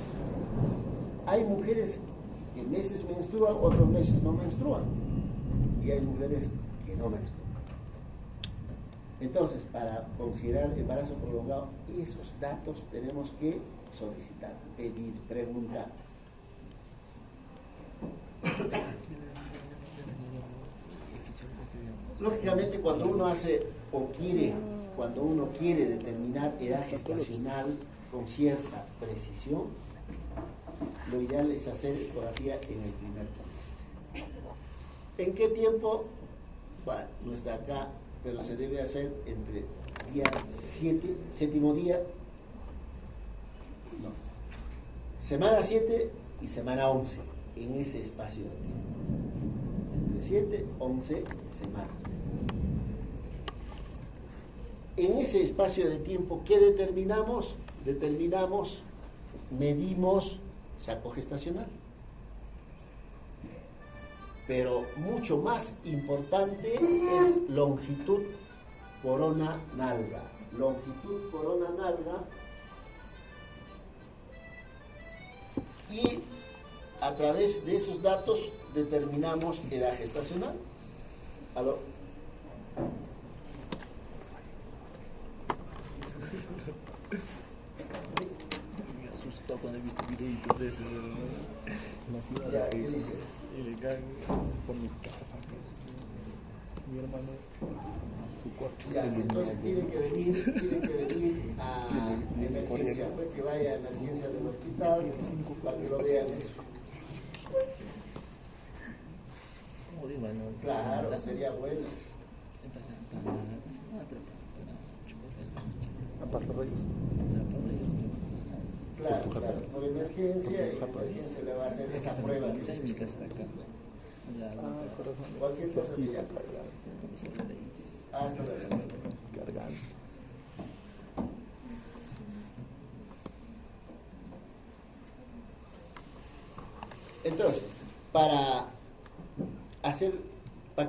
A: Hay mujeres que meses menstruan, otros meses no menstruan. Y hay mujeres que no menstruan. Entonces, para considerar embarazo prolongado, esos datos tenemos que solicitar, pedir, preguntar. Lógicamente, cuando uno quiere determinar edad gestacional con cierta precisión, lo ideal es hacer ecografía en el primer trimestre. ¿En qué tiempo? Bueno, no está acá, pero se debe hacer entre día 7, séptimo día, no, semana 7 y semana 11, en ese espacio de tiempo. Entre 7, 11 semanas. En ese espacio de tiempo, ¿qué determinamos? Medimos saco gestacional. Pero mucho más importante es longitud corona nalga. Longitud corona nalga. Y a través de esos datos determinamos edad gestacional. ¿Aló?
E: Me asustó cuando he visto videitos de eso.
A: Ya, ¿qué dice?
C: Por mi casa, mi hermano, su cuarto.
A: Ya, entonces tienen que venir a emergencia, pues que vaya a emergencia del hospital para que lo vean eso.
E: Como digo, no.
A: Claro, sería bueno.
C: Aparte de ellos.
A: Claro, por emergencia, y en emergencia le va a hacer esa prueba que dice. Cualquier cosa me llama. Hasta luego.
C: Cargando.
A: Entonces, para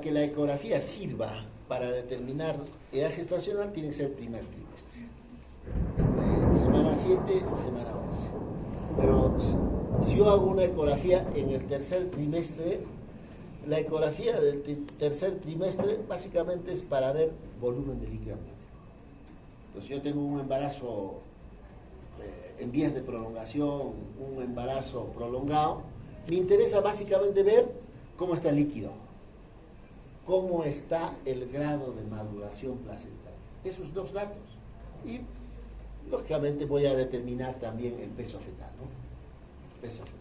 A: que la ecografía sirva para determinar edad gestacional, tiene que ser primer trimestre. Entre semana 7 y semana 11. Pero si yo hago una ecografía en el tercer trimestre, la ecografía del tercer trimestre básicamente es para ver volumen de líquido amniótico. Entonces yo tengo un embarazo en vías de prolongación, un embarazo prolongado, me interesa básicamente ver cómo está el líquido, cómo está el grado de maduración placentaria. Esos dos datos. Y lógicamente voy a determinar también el peso fetal, ¿no? Peso fetal.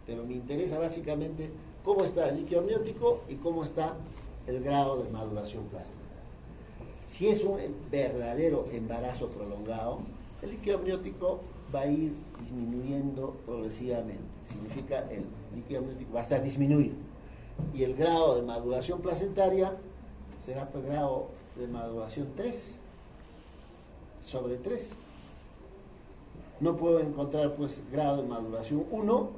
A: Pero me interesa básicamente cómo está el líquido amniótico y cómo está el grado de maduración placentaria. Si es un verdadero embarazo prolongado, el líquido amniótico va a ir disminuyendo progresivamente. Significa el líquido amniótico va a estar disminuido. Y el grado de maduración placentaria será el grado de maduración 3 sobre 3. No puedo encontrar pues grado de maduración 1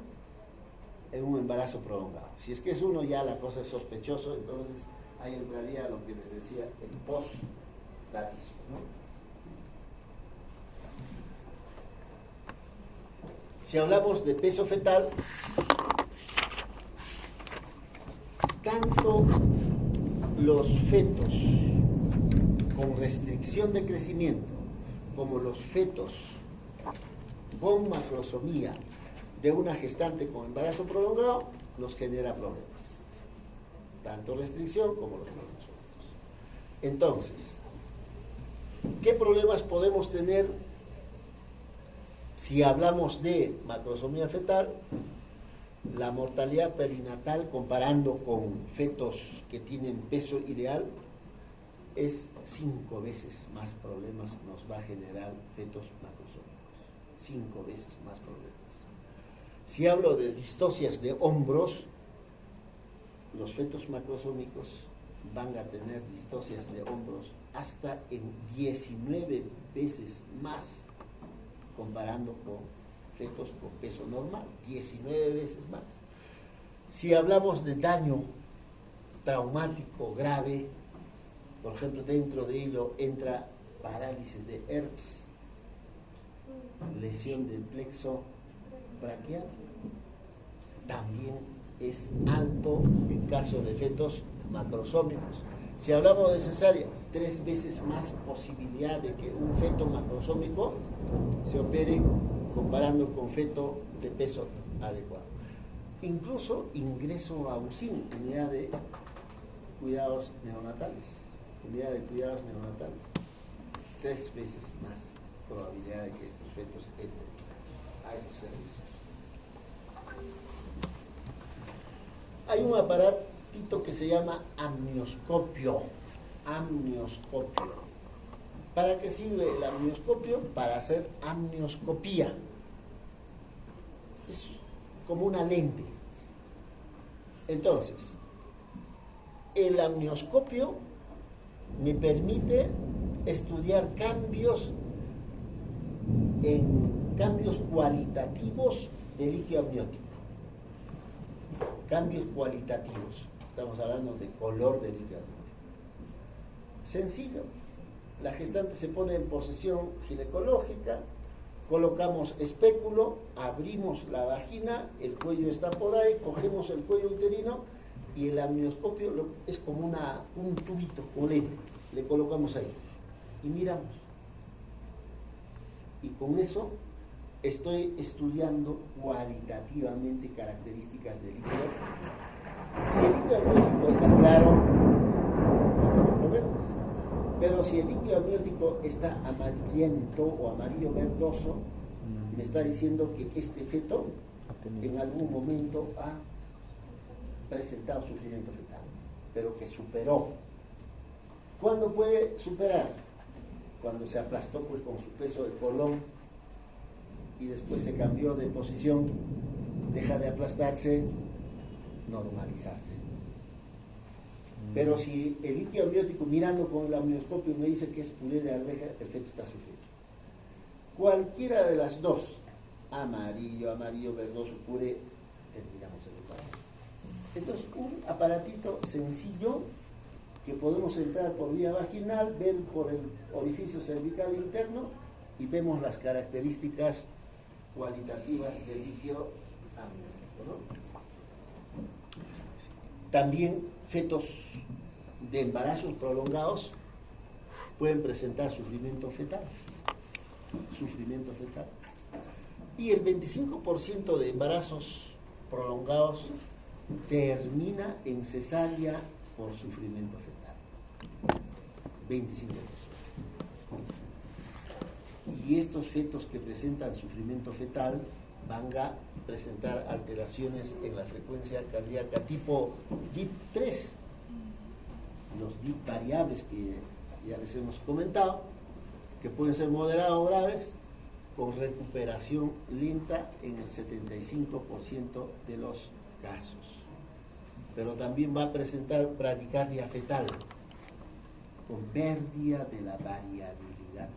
A: en un embarazo prolongado. Si es que es 1, ya la cosa es sospechoso, entonces ahí entraría lo que les decía el postdatismo, ¿no? Si hablamos de peso fetal, tanto los fetos con restricción de crecimiento como los fetos con macrosomía de una gestante con embarazo prolongado nos genera problemas, tanto restricción como los macrosómicos. Entonces, ¿qué problemas podemos tener si hablamos de macrosomía fetal? La mortalidad perinatal comparando con fetos que tienen peso ideal es 5 veces más problemas nos va a generar fetos macrosómicos, 5 veces más problemas. Si hablo de distocias de hombros, los fetos macrosómicos van a tener distocias de hombros hasta en 19 veces más comparando con fetos con peso normal, 19 veces más. Si hablamos de daño traumático grave, por ejemplo, dentro de ello entra parálisis de herpes, lesión del plexo braquial, también es alto en caso de fetos macrosómicos. Si hablamos de cesárea, 3 veces más posibilidad de que un feto macrosómico se opere comparando con feto de peso adecuado. Incluso ingreso a UCIN, unidad de cuidados neonatales, 3 veces más probabilidad de que estos fetos entren a estos servicios. Hay un aparato, aparatito que se llama amnioscopio. Amnioscopio. ¿Para qué sirve el amnioscopio? Para hacer amnioscopía. Es como una lente. Entonces, el amnioscopio me permite estudiar cambios cualitativos del líquido amniótico. Cambios cualitativos. Estamos hablando de color del líquido amniótico. Sencillo. La gestante se pone en posición ginecológica, colocamos espéculo, abrimos la vagina, el cuello está por ahí, cogemos el cuello uterino y el amnioscopio es como un tubito, un lente, le colocamos ahí y miramos. Y con eso estoy estudiando cualitativamente características del líquido. Si el líquido amniótico está claro, no tengo problemas. Pero si el líquido amniótico está amarillento o amarillo verdoso, me está diciendo que este feto en algún momento ha presentado sufrimiento fetal, pero que superó. ¿Cuándo puede superar? Cuando se aplastó pues con su peso el cordón y después se cambió de posición, deja de aplastarse, normalizarse. Pero si el líquido amniótico mirando con el amnioscopio me dice que es puré de arveja, el feto está sufriendo. Cualquiera de las dos, amarillo, verdoso, puré, terminamos el embarazo. Entonces, un aparatito sencillo que podemos entrar por vía vaginal, ver por el orificio cervical interno y vemos las características cualitativas del líquido amniótico, ¿no? También fetos de embarazos prolongados pueden presentar sufrimiento fetal. Y el 25% de embarazos prolongados termina en cesárea por sufrimiento fetal. 25%. Y estos fetos que presentan sufrimiento fetal van a presentar alteraciones en la frecuencia cardíaca tipo DIP-3, los DIP variables que ya les hemos comentado, que pueden ser moderados o graves, con recuperación lenta en el 75% de los casos. Pero también va a presentar bradicardia fetal, con pérdida de la variabilidad.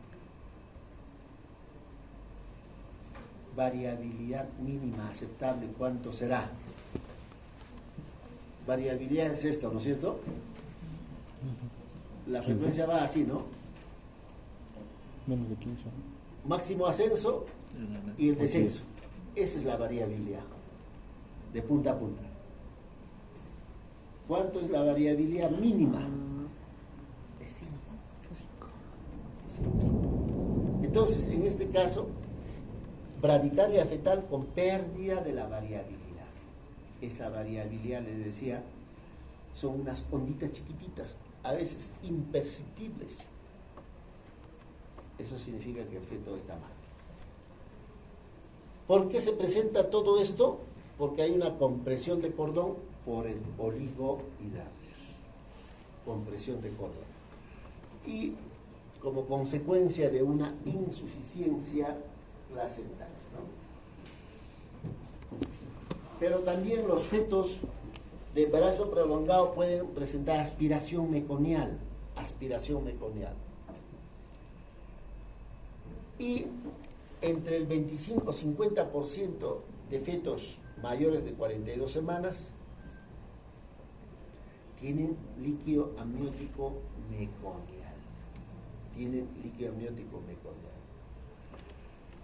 A: Variabilidad mínima aceptable, ¿cuánto será? Variabilidad es esto, ¿no es cierto? La frecuencia va así, ¿no?
C: Menos de 15.
A: Máximo ascenso y el descenso. Esa es la variabilidad, de punta a punta. ¿Cuánto es la variabilidad mínima? Es 5. Entonces, en este caso, bradicardia fetal con pérdida de la variabilidad. Esa variabilidad, les decía, son unas onditas chiquititas, a veces imperceptibles. Eso significa que el feto está mal. ¿Por qué se presenta todo esto? Porque hay una compresión de cordón por el oligohidratos. Compresión de cordón. Y como consecuencia de una insuficiencia placental, ¿no? Pero también los fetos de embarazo prolongado pueden presentar aspiración meconial. Y entre el 25-50% de fetos mayores de 42 semanas tienen líquido amniótico meconial.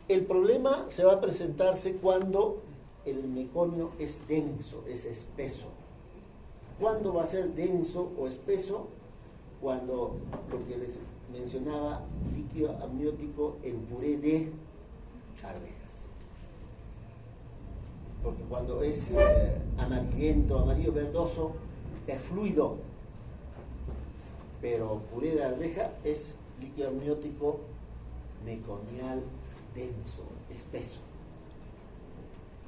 A: El problema se va a presentarse cuando el meconio es denso, es espeso. ¿Cuándo va a ser denso o espeso? Cuando, lo que les mencionaba, líquido amniótico en puré de arvejas. Porque cuando es amarillento, amarillo verdoso, es fluido. Pero puré de arveja es líquido amniótico meconial denso, espeso.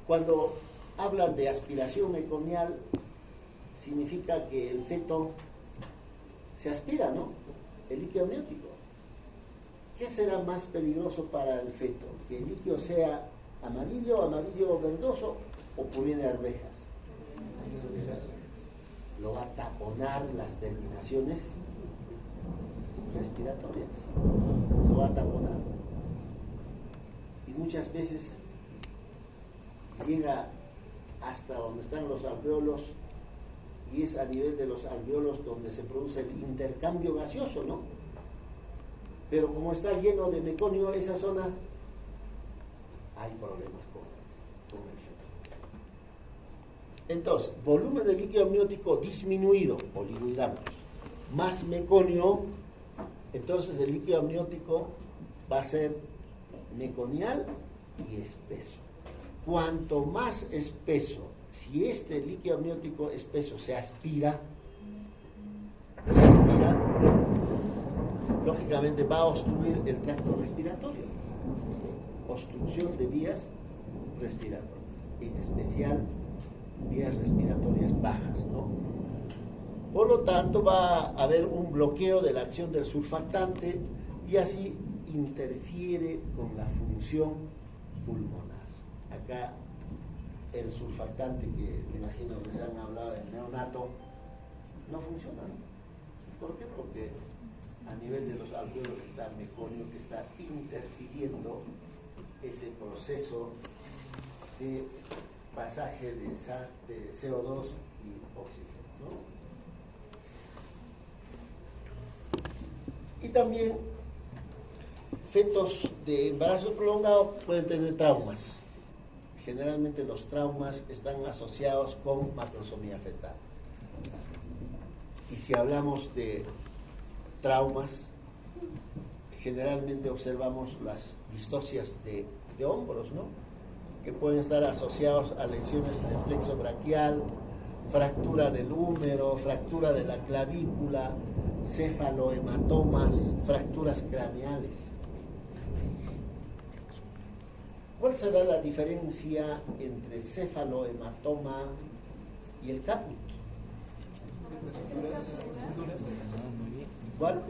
A: Cuando hablan de aspiración meconial, significa que el feto se aspira, ¿no? El líquido amniótico. ¿Qué será más peligroso para el feto? ¿Que el líquido sea amarillo, amarillo verdoso o puré de arvejas? Lo va a taponar las terminaciones respiratorias. Lo va a taponar. Y muchas veces llega hasta donde están los alveolos y es a nivel de los alveolos donde se produce el intercambio gaseoso, ¿no? Pero como está lleno de meconio esa zona, hay problemas con el feto. Entonces, volumen de líquido amniótico disminuido, poligramos, más meconio, entonces el líquido amniótico va a ser meconial y espeso. Cuanto más espeso, si este líquido amniótico espeso se aspira, lógicamente va a obstruir el tracto respiratorio. Obstrucción de vías respiratorias, en especial vías respiratorias bajas, ¿no? Por lo tanto, va a haber un bloqueo de la acción del surfactante y así interfiere con la función pulmonar. Acá el surfactante que me imagino que se han hablado del neonato no funciona, ¿no? ¿Por qué? Porque a nivel de los alveolos está meconio que está interfiriendo ese proceso de pasaje de CO2 y oxígeno, ¿no? Y también fetos de embarazo prolongado pueden tener traumas. Generalmente los traumas están asociados con macrosomía fetal. Y si hablamos de traumas, generalmente observamos las distocias de hombros, ¿no? Que pueden estar asociados a lesiones del plexo braquial, fractura del húmero, fractura de la clavícula, cefalohematomas, fracturas craneales. ¿Cuál será la diferencia entre cefalohematoma y el caput? ¿Cuál?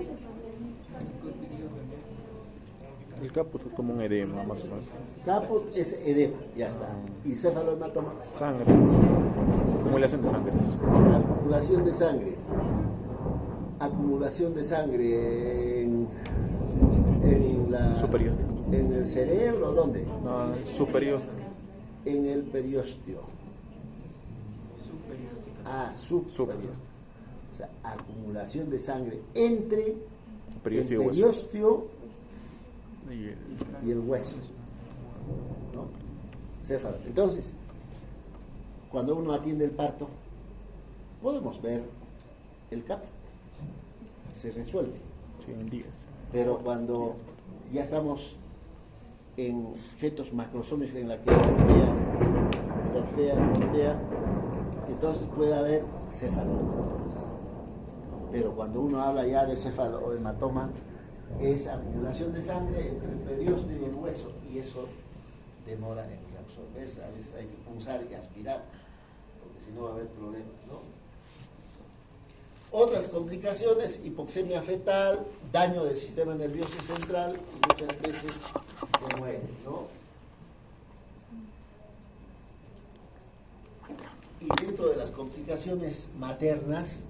C: El caput es como un edema, más o menos.
A: Caput es edema, ya está. ¿Y cefalohematoma?
C: Sangre. Acumulación de sangre.
A: Acumulación de sangre. Acumulación de sangre en la...
C: Superior.
A: ¿En el cerebro? ¿Dónde?
C: No, superior.
A: En el periósteo. Superior. O sea, acumulación de sangre entre
C: Periósteo
A: el
C: y hueso.
A: periósteo
C: Y
A: y el hueso, ¿no? Céfalo. Entonces, cuando uno atiende el parto, podemos ver el caput, se resuelve.
C: Sí, en días.
A: Pero cuando ya estamos en fetos macrosómicos en la que golpea, entonces puede haber cefalohematomas. Pero cuando uno habla ya de cefalohematoma, es acumulación de sangre entre el periósteo y el hueso, y eso demora en reabsorberse. A veces hay que punzar y aspirar, porque si no va a haber problemas, ¿no? Otras complicaciones: hipoxemia fetal, daño del sistema nervioso central, y muchas veces se muere, ¿no? Y dentro de las complicaciones maternas,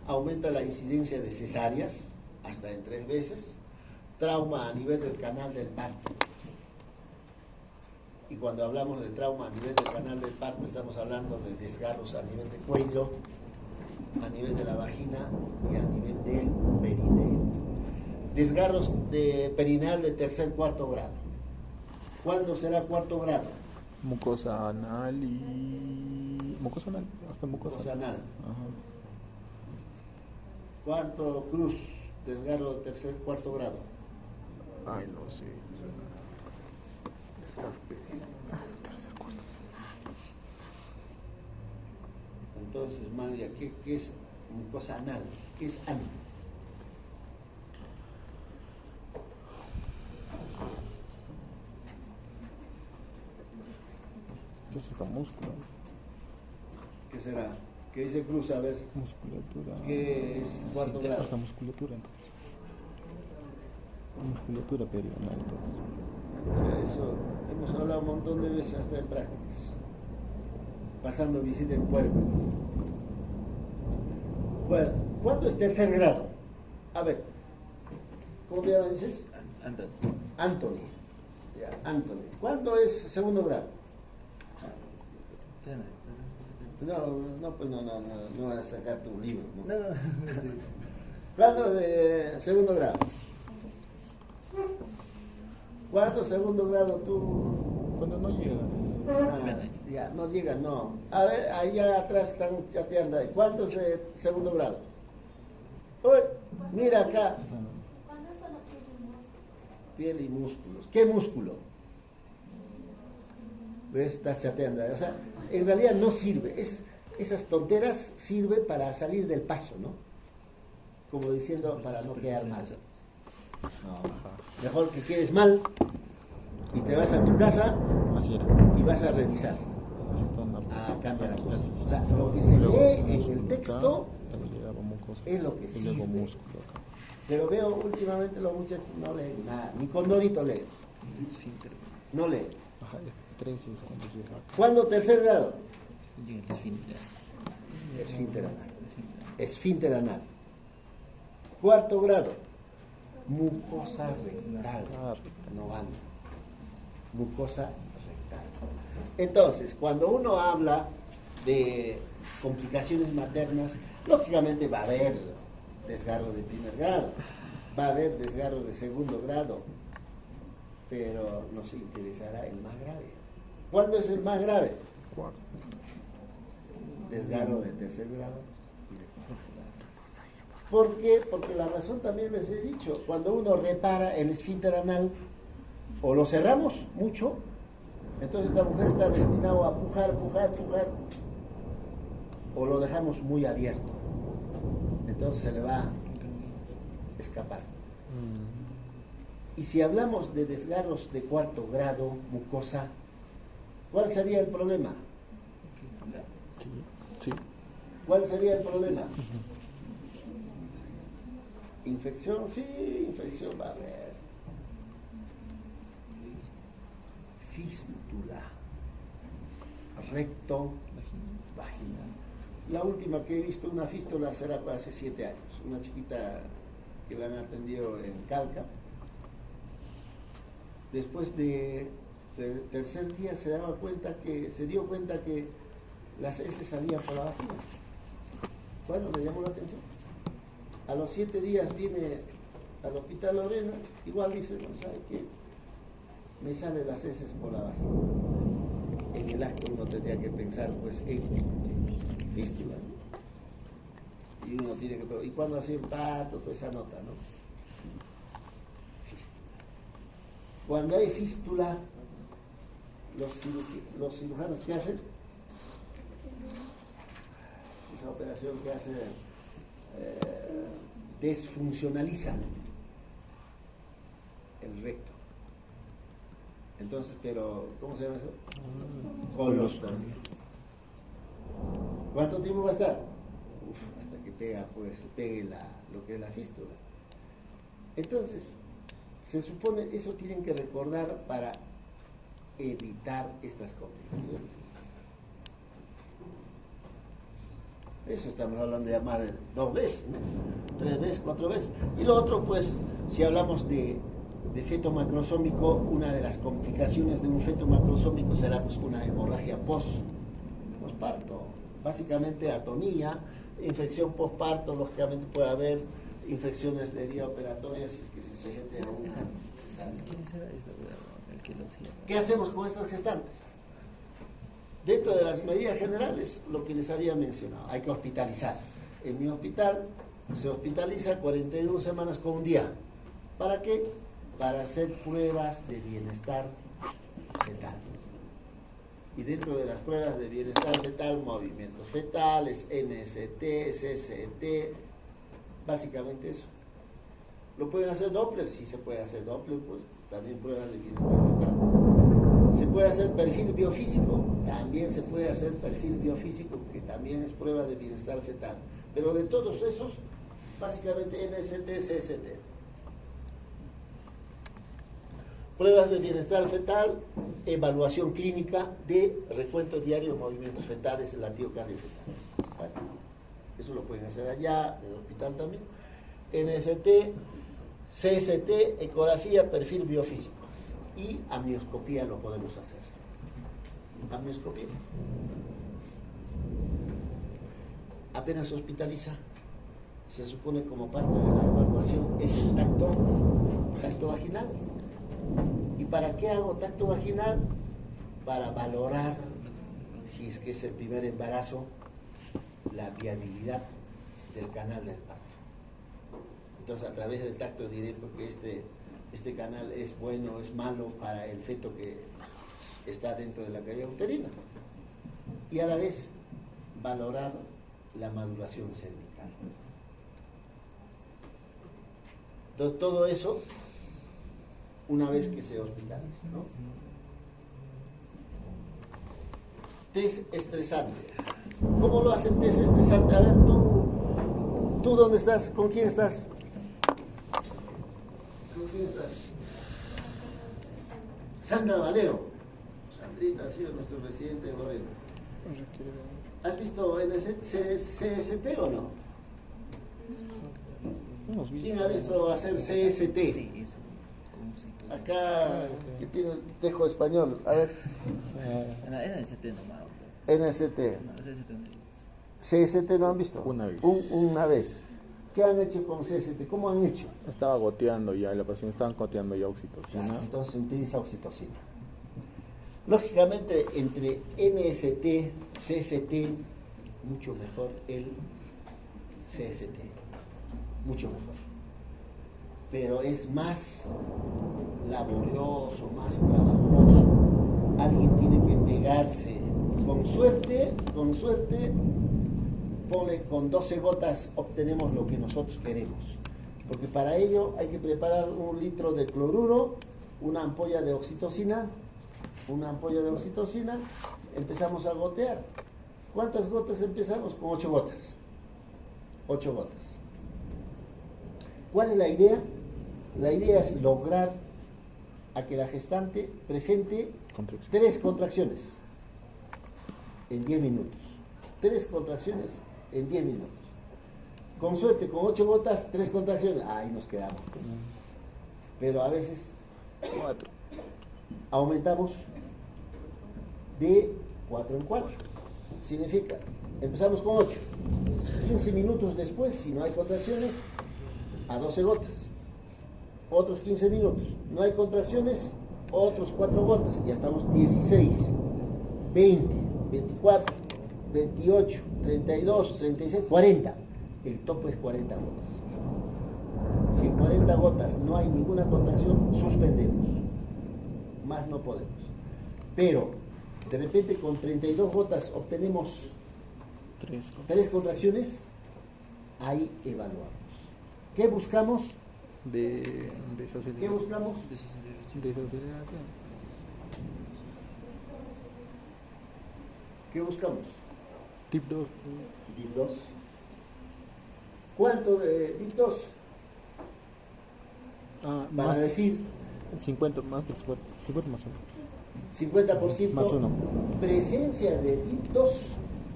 A: aumenta la incidencia de cesáreas hasta en 3 veces, trauma a nivel del canal del parto. Y cuando hablamos de trauma a nivel del canal del parto, estamos hablando de desgarros a nivel de cuello, a nivel de la vagina y a nivel del perineo. Desgarros de perineal de 3.º, 4.º grado. ¿Cuándo será 4.º grado?
C: Mucosa anal y... Mucosa anal, hasta mucosa
A: Anal.
C: Ajá.
A: ¿Cuánto cruz? Desgarro de 3.º, 4.º grado.
C: Ay, no sé.
A: Entonces, María, ¿qué es mucosa anal? ¿Qué es ano?
C: Entonces está músculo.
A: ¿Qué será? ¿Qué dice Cruz? A ver,
C: Musculatura.
A: ¿qué es cuarto grado?
C: Hasta musculatura, entonces. Musculatura periodontal, entonces.
A: O sea, eso hemos hablado un montón de veces hasta en prácticas. Pasando visita en puertas. Bueno, ¿cuándo es tercer grado? A ver, ¿cómo te llamas, dices?
E: Antes.
A: Anthony. Ya, Anthony. ¿Cuándo es segundo grado? No, pues no vas a sacar tu libro. ¿No?
E: No.
A: ¿Cuándo de segundo grado? ¿Cuándo segundo grado tú?
C: Cuando no llega.
A: Ya, no llega, no. A ver, allá atrás están chateando ahí. ¿Cuánto es de segundo grado? Uy, mira acá.
D: ¿Cuándo son los
A: Piel y músculos. ¿Qué músculo? ¿Ves? Estás chateando. O sea, en realidad no sirve. Esas tonteras sirven para salir del paso, ¿no? Como diciendo, para no quedar mal. No, mejor que quedes mal y te vas a tu casa
C: Así era.
A: y vas a revisar.
C: Esto anda por-
A: Cambia la cosa.
C: Así.
A: O sea, lo que se
C: Luego,
A: lee en el
C: musculo
A: texto
C: acá, luego llegaba mucosa,
A: es lo que
C: y luego
A: sirve.
C: músculo acá.
A: Pero veo últimamente los muchachos no leen nada, ni Condorito lee,
E: Esfínter.
A: no lee.
C: Ajá, este 13 es cuando llega acá.
A: ¿Cuándo tercer grado?
E: Llega el esfínter.
A: Esfínter anal. Esfínter anal. Cuarto grado, mucosa rectal. No van. Mucosa rectal. Entonces, cuando uno habla de complicaciones maternas, lógicamente va a haber desgarro de primer grado, va a haber desgarro de segundo grado, pero nos interesará el más grave. ¿Cuándo es el más grave?
C: Cuarto.
A: Desgarro de tercer grado y de cuarto grado. ¿Por qué? Porque la razón también les he dicho, cuando uno repara el esfínter anal, o lo cerramos mucho, entonces esta mujer está destinada a pujar, o lo dejamos muy abierto, entonces se le va a escapar. Y si hablamos de desgarros de cuarto grado, mucosa, ¿cuál sería el problema?
C: Sí, sí.
A: ¿Cuál sería el problema? Infección, sí, infección va a haber. Fístula, recto, vaginal. La última que he visto una fístula será hace 7 años. Una chiquita que la han atendido en Calca. Después del tercer día se dio cuenta que las heces salían por la vagina. Bueno, me llamó la atención. A los 7 días viene al hospital Lorena, igual dice, no sabe qué, me salen las heces por la vagina. En el acto uno tendría que pensar pues en fístula, ¿no? Y uno tiene que, ¿y cuándo ha sido el parto? Toda esa nota, ¿no? Fístula. Cuando hay fístula, los cirujanos, ¿qué hacen? Esa operación que hace desfuncionalizan el recto. Entonces, pero, ¿cómo se llama eso? Colostomía. ¿Cuánto tiempo va a estar? Hasta que pegue lo que es la fístula. Entonces, se supone, eso tienen que recordar para evitar estas complicaciones. Eso estamos hablando de llamar 2 veces, ¿no? 3 veces, 4 veces. Y lo otro, pues, si hablamos de feto macrosómico, una de las complicaciones de un feto macrosómico será pues una hemorragia postparto. Básicamente atonía, infección postparto, lógicamente puede haber infecciones de vía operatoria si es que se somete a una cesárea. ¿Qué hacemos con estas gestantes? Dentro de las medidas generales, lo que les había mencionado, hay que hospitalizar. En mi hospital se hospitaliza 41 semanas con un día. ¿Para qué? Para hacer pruebas de bienestar fetal. Y dentro de las pruebas de bienestar fetal, movimientos fetales, NST, CCT, básicamente eso. ¿Lo pueden hacer Doppler? Sí se puede hacer Doppler, pues también pruebas de bienestar fetal. Se puede puede hacer perfil biofísico, también se puede hacer perfil biofísico, que también es prueba de bienestar fetal. Pero de todos esos, básicamente NST, CST. Pruebas de bienestar fetal, evaluación clínica de recuento diario de movimientos fetales, el latido cardiofetal. Bueno, eso lo pueden hacer allá, en el hospital también. NST, CST, ecografía, perfil biofísico. Y amnioscopía lo podemos hacer. Amnioscopía. Apenas se hospitaliza, se supone como parte de la evaluación es el tacto vaginal. ¿Y para qué hago tacto vaginal? Para valorar, si es que es el primer embarazo, la viabilidad del canal del parto. Entonces, a través del tacto diré porque este canal es bueno, es malo para el feto que está dentro de la cavidad uterina. Y a la vez, valorar la maduración cervical. Entonces, todo eso, una vez que se hospitaliza, ¿no? Test estresante. ¿Cómo lo hacen test estresante? A ver, ¿tú dónde estás? ¿Con quién estás? ¿Con quién estás? Sandra Valero. Sandrita ha sido nuestro residente de Lorena. ¿Has visto CST o no? ¿Quién ha visto hacer CST? Acá, que tiene dejo español. A ver.
E: NST nomás.
A: NST. CST no han visto.
C: Una vez.
A: Una vez. ¿Qué han hecho con CST? ¿Cómo han hecho?
C: Estaba goteando ya, la paciente estaban goteando ya oxitocina.
A: Entonces se utiliza oxitocina. Lógicamente, entre NST, CST, mucho mejor el CST. Mucho mejor. Pero es más laborioso, más trabajoso. Alguien tiene que pegarse. Con suerte, pone con 12 gotas obtenemos lo que nosotros queremos. Porque para ello hay que preparar 1 litro de cloruro, una ampolla de oxitocina, empezamos a gotear. ¿Cuántas gotas empezamos? Con 8 gotas. 8 gotas. ¿Cuál es la idea? La idea es lograr a que la gestante presente 3 contracciones en 10 minutos. 3 contracciones en 10 minutos. Con suerte, con 8 gotas, 3 contracciones. Ahí nos quedamos. Pero a veces 4. Aumentamos de 4 en 4. Significa, empezamos con 8. 15 minutos después, si no hay contracciones, a 12 gotas. Otros 15 minutos. No hay contracciones, otros 4 gotas. Ya estamos 16, 20, 24, 28, 32, 36, 40. El tope es 40 gotas. Si en 40 gotas no hay ninguna contracción, suspendemos. Más no podemos. Pero, de repente con 32 gotas obtenemos 3 contracciones, ahí evaluamos. ¿Qué buscamos? ¿Qué buscamos? ¿Qué buscamos?
C: Tip 2.
A: Tip 2. ¿Cuánto de tip 2? Para decir
C: 50 más 50 más
A: 50%
C: más 1.
A: Presencia de tip 2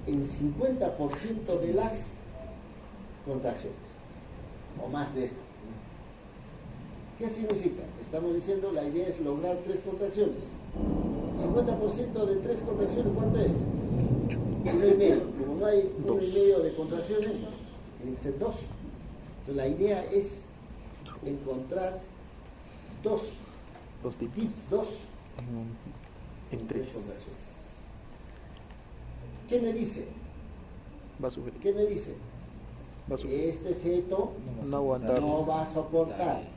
A: en 50% de las contracciones. O más de esto. ¿Qué significa? Estamos diciendo la idea es lograr 3 contracciones. 50% de 3 contracciones, ¿cuánto es? 1,5. Como no hay 1,5 de contracciones, tiene que ser 2. Entonces la idea es encontrar 2 tip 2
C: en 3
A: contracciones. ¿Qué me dice?
C: Va a subir.
A: ¿Qué me dice?
C: Va a subir.
A: Este feto no va a soportar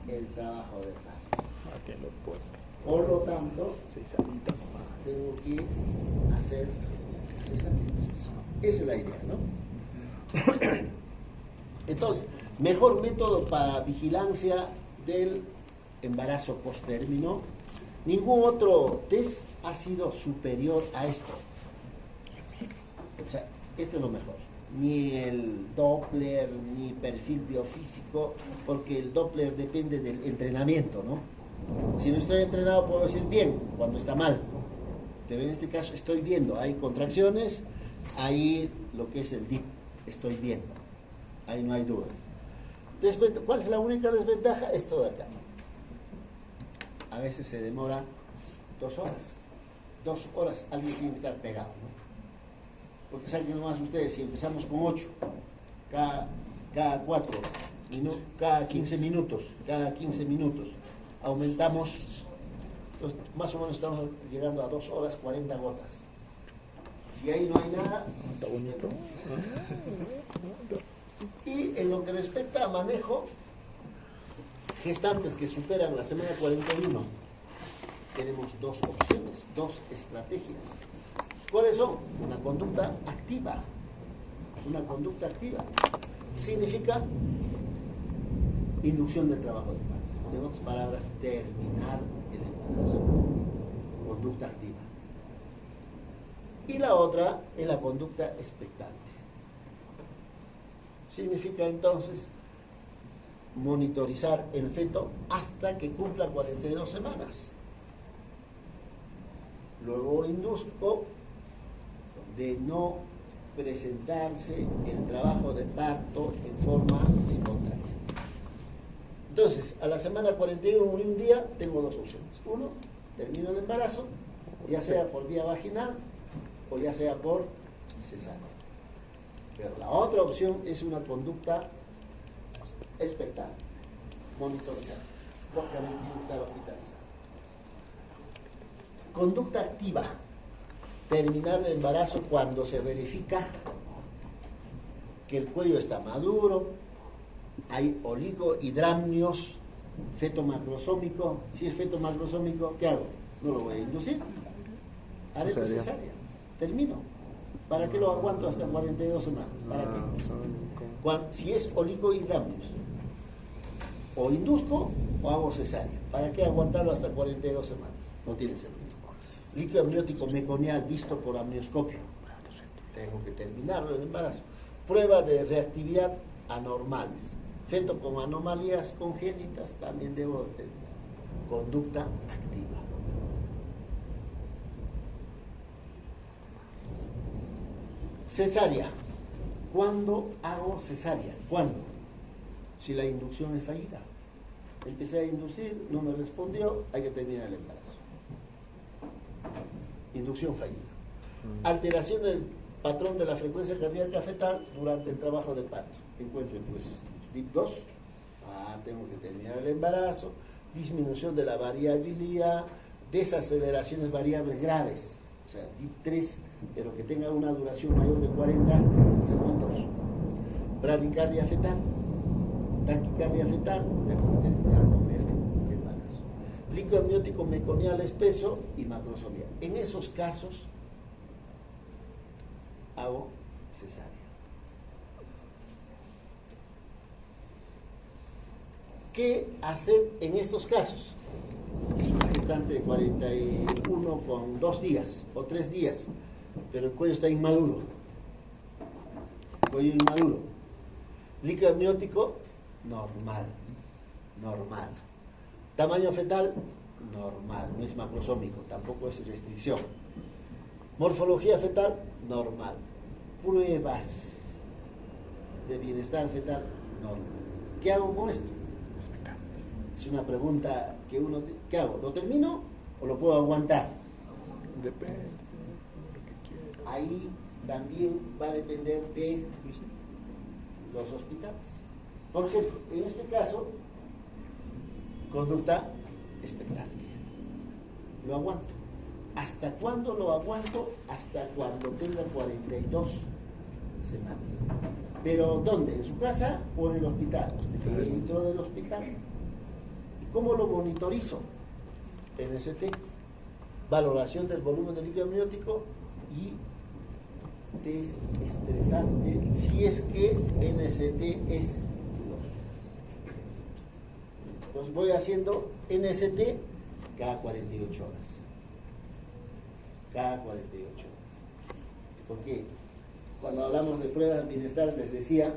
A: el trabajo de parto. Por lo tanto, tengo que hacer cesárea. Esa es la idea, ¿no? Entonces, mejor método para vigilancia del embarazo posttérmino Ningún otro test ha sido superior a esto. O sea, esto es lo mejor. Ni el Doppler, ni perfil biofísico, porque el Doppler depende del entrenamiento, ¿no? Si no estoy entrenado puedo decir bien cuando está mal, pero en este caso estoy viendo, hay contracciones, ahí lo que es el DIP, estoy viendo, ahí no hay dudas. ¿Cuál es la única desventaja? Esto de acá. A veces se demora 2 horas. 2 horas alguien tiene que estar pegado, ¿no? Porque saben nomás ustedes, si empezamos con 8, cada 4 minutos, cada 15 minutos, aumentamos, entonces, más o menos estamos llegando a 2 horas 40 gotas. Si ahí no hay nada,
C: Está bonito.
A: y en lo que respecta a manejo, gestantes que superan la semana 41, tenemos 2 opciones, 2 estrategias. ¿Cuáles son? Una conducta activa. Una conducta activa significa inducción del trabajo de parto. En otras palabras, terminar el embarazo. Conducta activa. Y la otra es la conducta expectante. Significa entonces monitorizar el feto hasta que cumpla 42 semanas. Luego induzco de no presentarse el trabajo de parto en forma espontánea. Entonces, a la semana 41 y un día tengo 2 opciones. Uno, termino el embarazo, ya sea por vía vaginal o ya sea por cesárea. Pero la otra opción es una conducta expectante, monitorizada. Lógicamente tiene que estar hospitalizada. Conducta activa. Terminar el embarazo cuando se verifica que el cuello está maduro, hay oligohidramnios, feto macrosómico. Si es feto macrosómico, ¿qué hago? No lo voy a inducir, haré cesárea, termino. ¿Para qué lo aguanto hasta 42 semanas? ¿Para qué? Si es oligohidramnios, o induzco o hago cesárea. ¿Para qué aguantarlo hasta 42 semanas? No tiene sentido. Líquido amniótico meconial visto por amnioscopio. Tengo que terminarlo el embarazo. Prueba de reactividad anormales. Feto con anomalías congénitas también debo de terminar. Conducta activa. Cesárea. ¿Cuándo hago cesárea? ¿Cuándo? Si la inducción es fallida. Empecé a inducir, no me respondió, hay que terminar el embarazo. Inducción fallida. Alteración del patrón de la frecuencia cardíaca fetal durante el trabajo de parto. Encuentro pues DIP 2, tengo que terminar el embarazo, disminución de la variabilidad, desaceleraciones variables graves, o sea, DIP 3, pero que tenga una duración mayor de 40 segundos. Bradicardia fetal, taquicardia fetal, tengo que terminar con el embarazo. Líquido amniótico meconial espeso y macrosomía. En esos casos hago cesárea. ¿Qué hacer en estos casos? Es una gestante de 41 con 2 días o 3 días, pero el cuello está inmaduro. Cuello inmaduro. Líquido amniótico normal. Tamaño fetal normal, no es macrosómico, tampoco es restricción. Morfología fetal normal. Pruebas de bienestar fetal normal. ¿Qué hago con esto? Es una pregunta que uno... ¿Qué hago? ¿Lo termino o lo puedo aguantar?
C: Depende de lo que quiera.
A: Ahí también va a depender de los hospitales. Por ejemplo, en este caso, conducta expectante. Lo aguanto. ¿Hasta cuándo lo aguanto? Hasta cuando tenga 42 semanas. ¿Pero dónde? ¿En su casa o en el hospital? Dentro del hospital. ¿Y cómo lo monitorizo? NST, valoración del volumen de líquido amniótico y test estresante, si es que NST es 2. Entonces voy haciendo NST cada 48 horas. Cada 48 horas. ¿Por qué? Cuando hablamos de pruebas de bienestar les decía,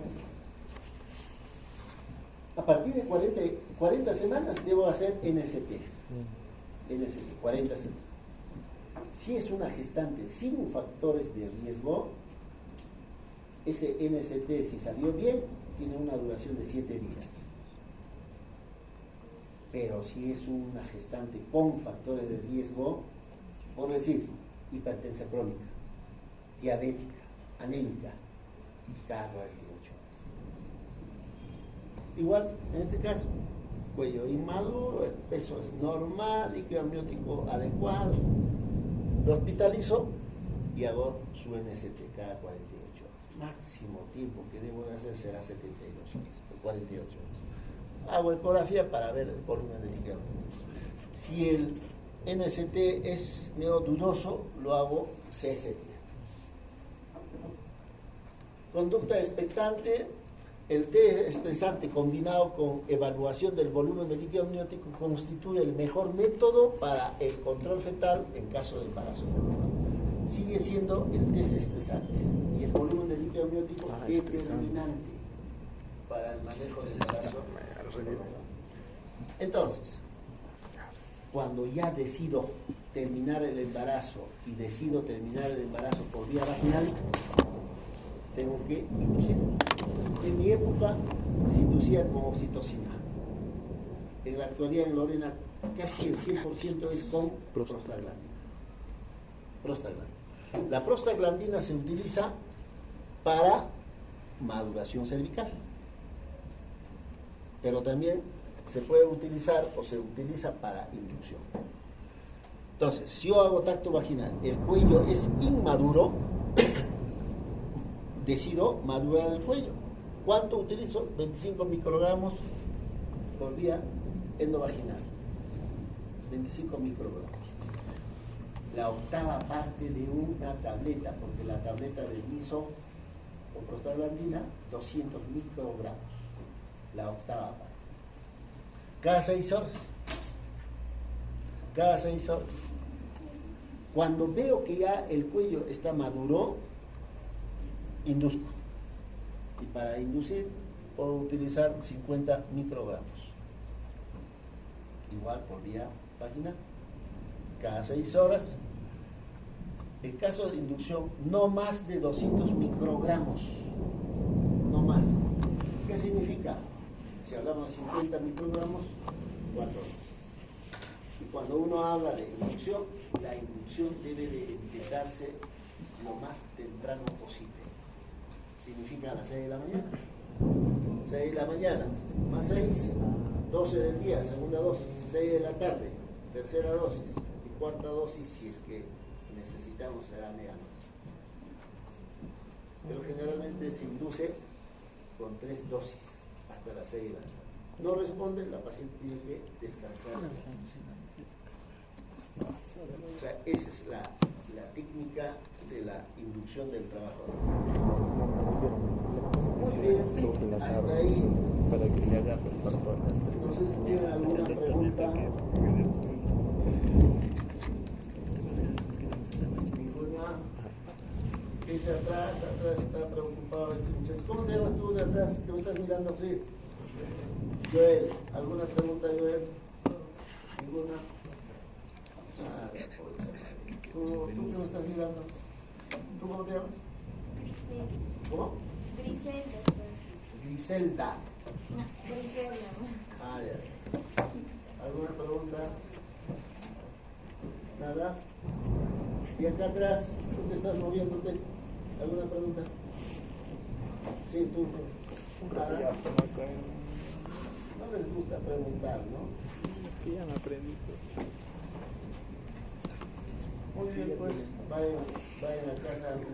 A: a partir de 40 semanas debo hacer NST. NST, 40 semanas. Si es una gestante sin factores de riesgo, ese NST, si salió bien, tiene una duración de 7 días. Pero si es una gestante con factores de riesgo, por decir, hipertensa crónica, diabética, anémica, cada 48 horas. Igual, en este caso, cuello inmaduro, el peso es normal, líquido amniótico adecuado, lo hospitalizo y hago su NST cada 48 horas. Máximo tiempo que debo de hacer será 72 horas, 48 horas. Hago ecografía para ver el volumen de líquido amniótico. Si el NST es medio dudoso, lo hago CST. Conducta expectante, el test estresante combinado con evaluación del volumen de líquido amniótico constituye el mejor método para el control fetal en caso de embarazo. Sigue siendo el test estresante y el volumen de líquido amniótico determinante para el manejo del embarazo. Entonces, cuando ya decido terminar el embarazo y decido terminar el embarazo por vía vaginal, tengo que inducir. En mi época se inducía con oxitocina. En la actualidad en Lorena casi el 100% es con prostaglandina. La prostaglandina se utiliza para maduración cervical, pero también se puede utilizar o se utiliza para inducción. Entonces, si yo hago tacto vaginal, el cuello es inmaduro, decido madurar el cuello. ¿Cuánto utilizo? 25 microgramos por vía endovaginal. 25 microgramos. La octava parte de una tableta, porque la tableta de miso o prostaglandina, 200 microgramos. La octava parte. Cada 6 horas. Cada 6 horas. Cuando veo que ya el cuello está maduro, induzco. Y para inducir puedo utilizar 50 microgramos. Igual por vía vaginal. Cada 6 horas. En caso de inducción, no más de 200 microgramos. No más. ¿Qué significa? Si hablamos de 50 microgramos, 4 dosis. Y cuando uno habla de inducción, la inducción debe de empezarse lo más temprano posible. Significa a las 6 de la mañana. 6 de la mañana, más 6, 12 del día, segunda dosis, 6 de la tarde, tercera dosis, y cuarta dosis si es que necesitamos será medianoche. Pero generalmente se induce con 3 dosis hasta las 6 de la tarde. No responde, la paciente tiene que descansar. O sea, esa es la técnica de la inducción del trabajo. Muy bien, hasta ahí.
C: Para que le haga el parto.
A: Entonces, ¿tienen alguna pregunta? Ninguna. ¿Qué dice atrás? Atrás está preocupado este muchacho. ¿Cómo te llamas tú de atrás? Que me estás mirando así. Joel, ¿alguna pregunta, Joel? ¿Ninguna? ¿Tú qué me estás mirando? ¿Tú cómo te llamas? ¿Cómo? Griselda. Ah, ya. ¿Alguna pregunta? ¿Nada? Y acá atrás, tú te estás moviéndote. ¿Alguna pregunta? Sí, tú. Nada. No les gusta preguntar, ¿no?
C: Es que ya me aprendí.
A: Muy bien, pues vayan a casa antes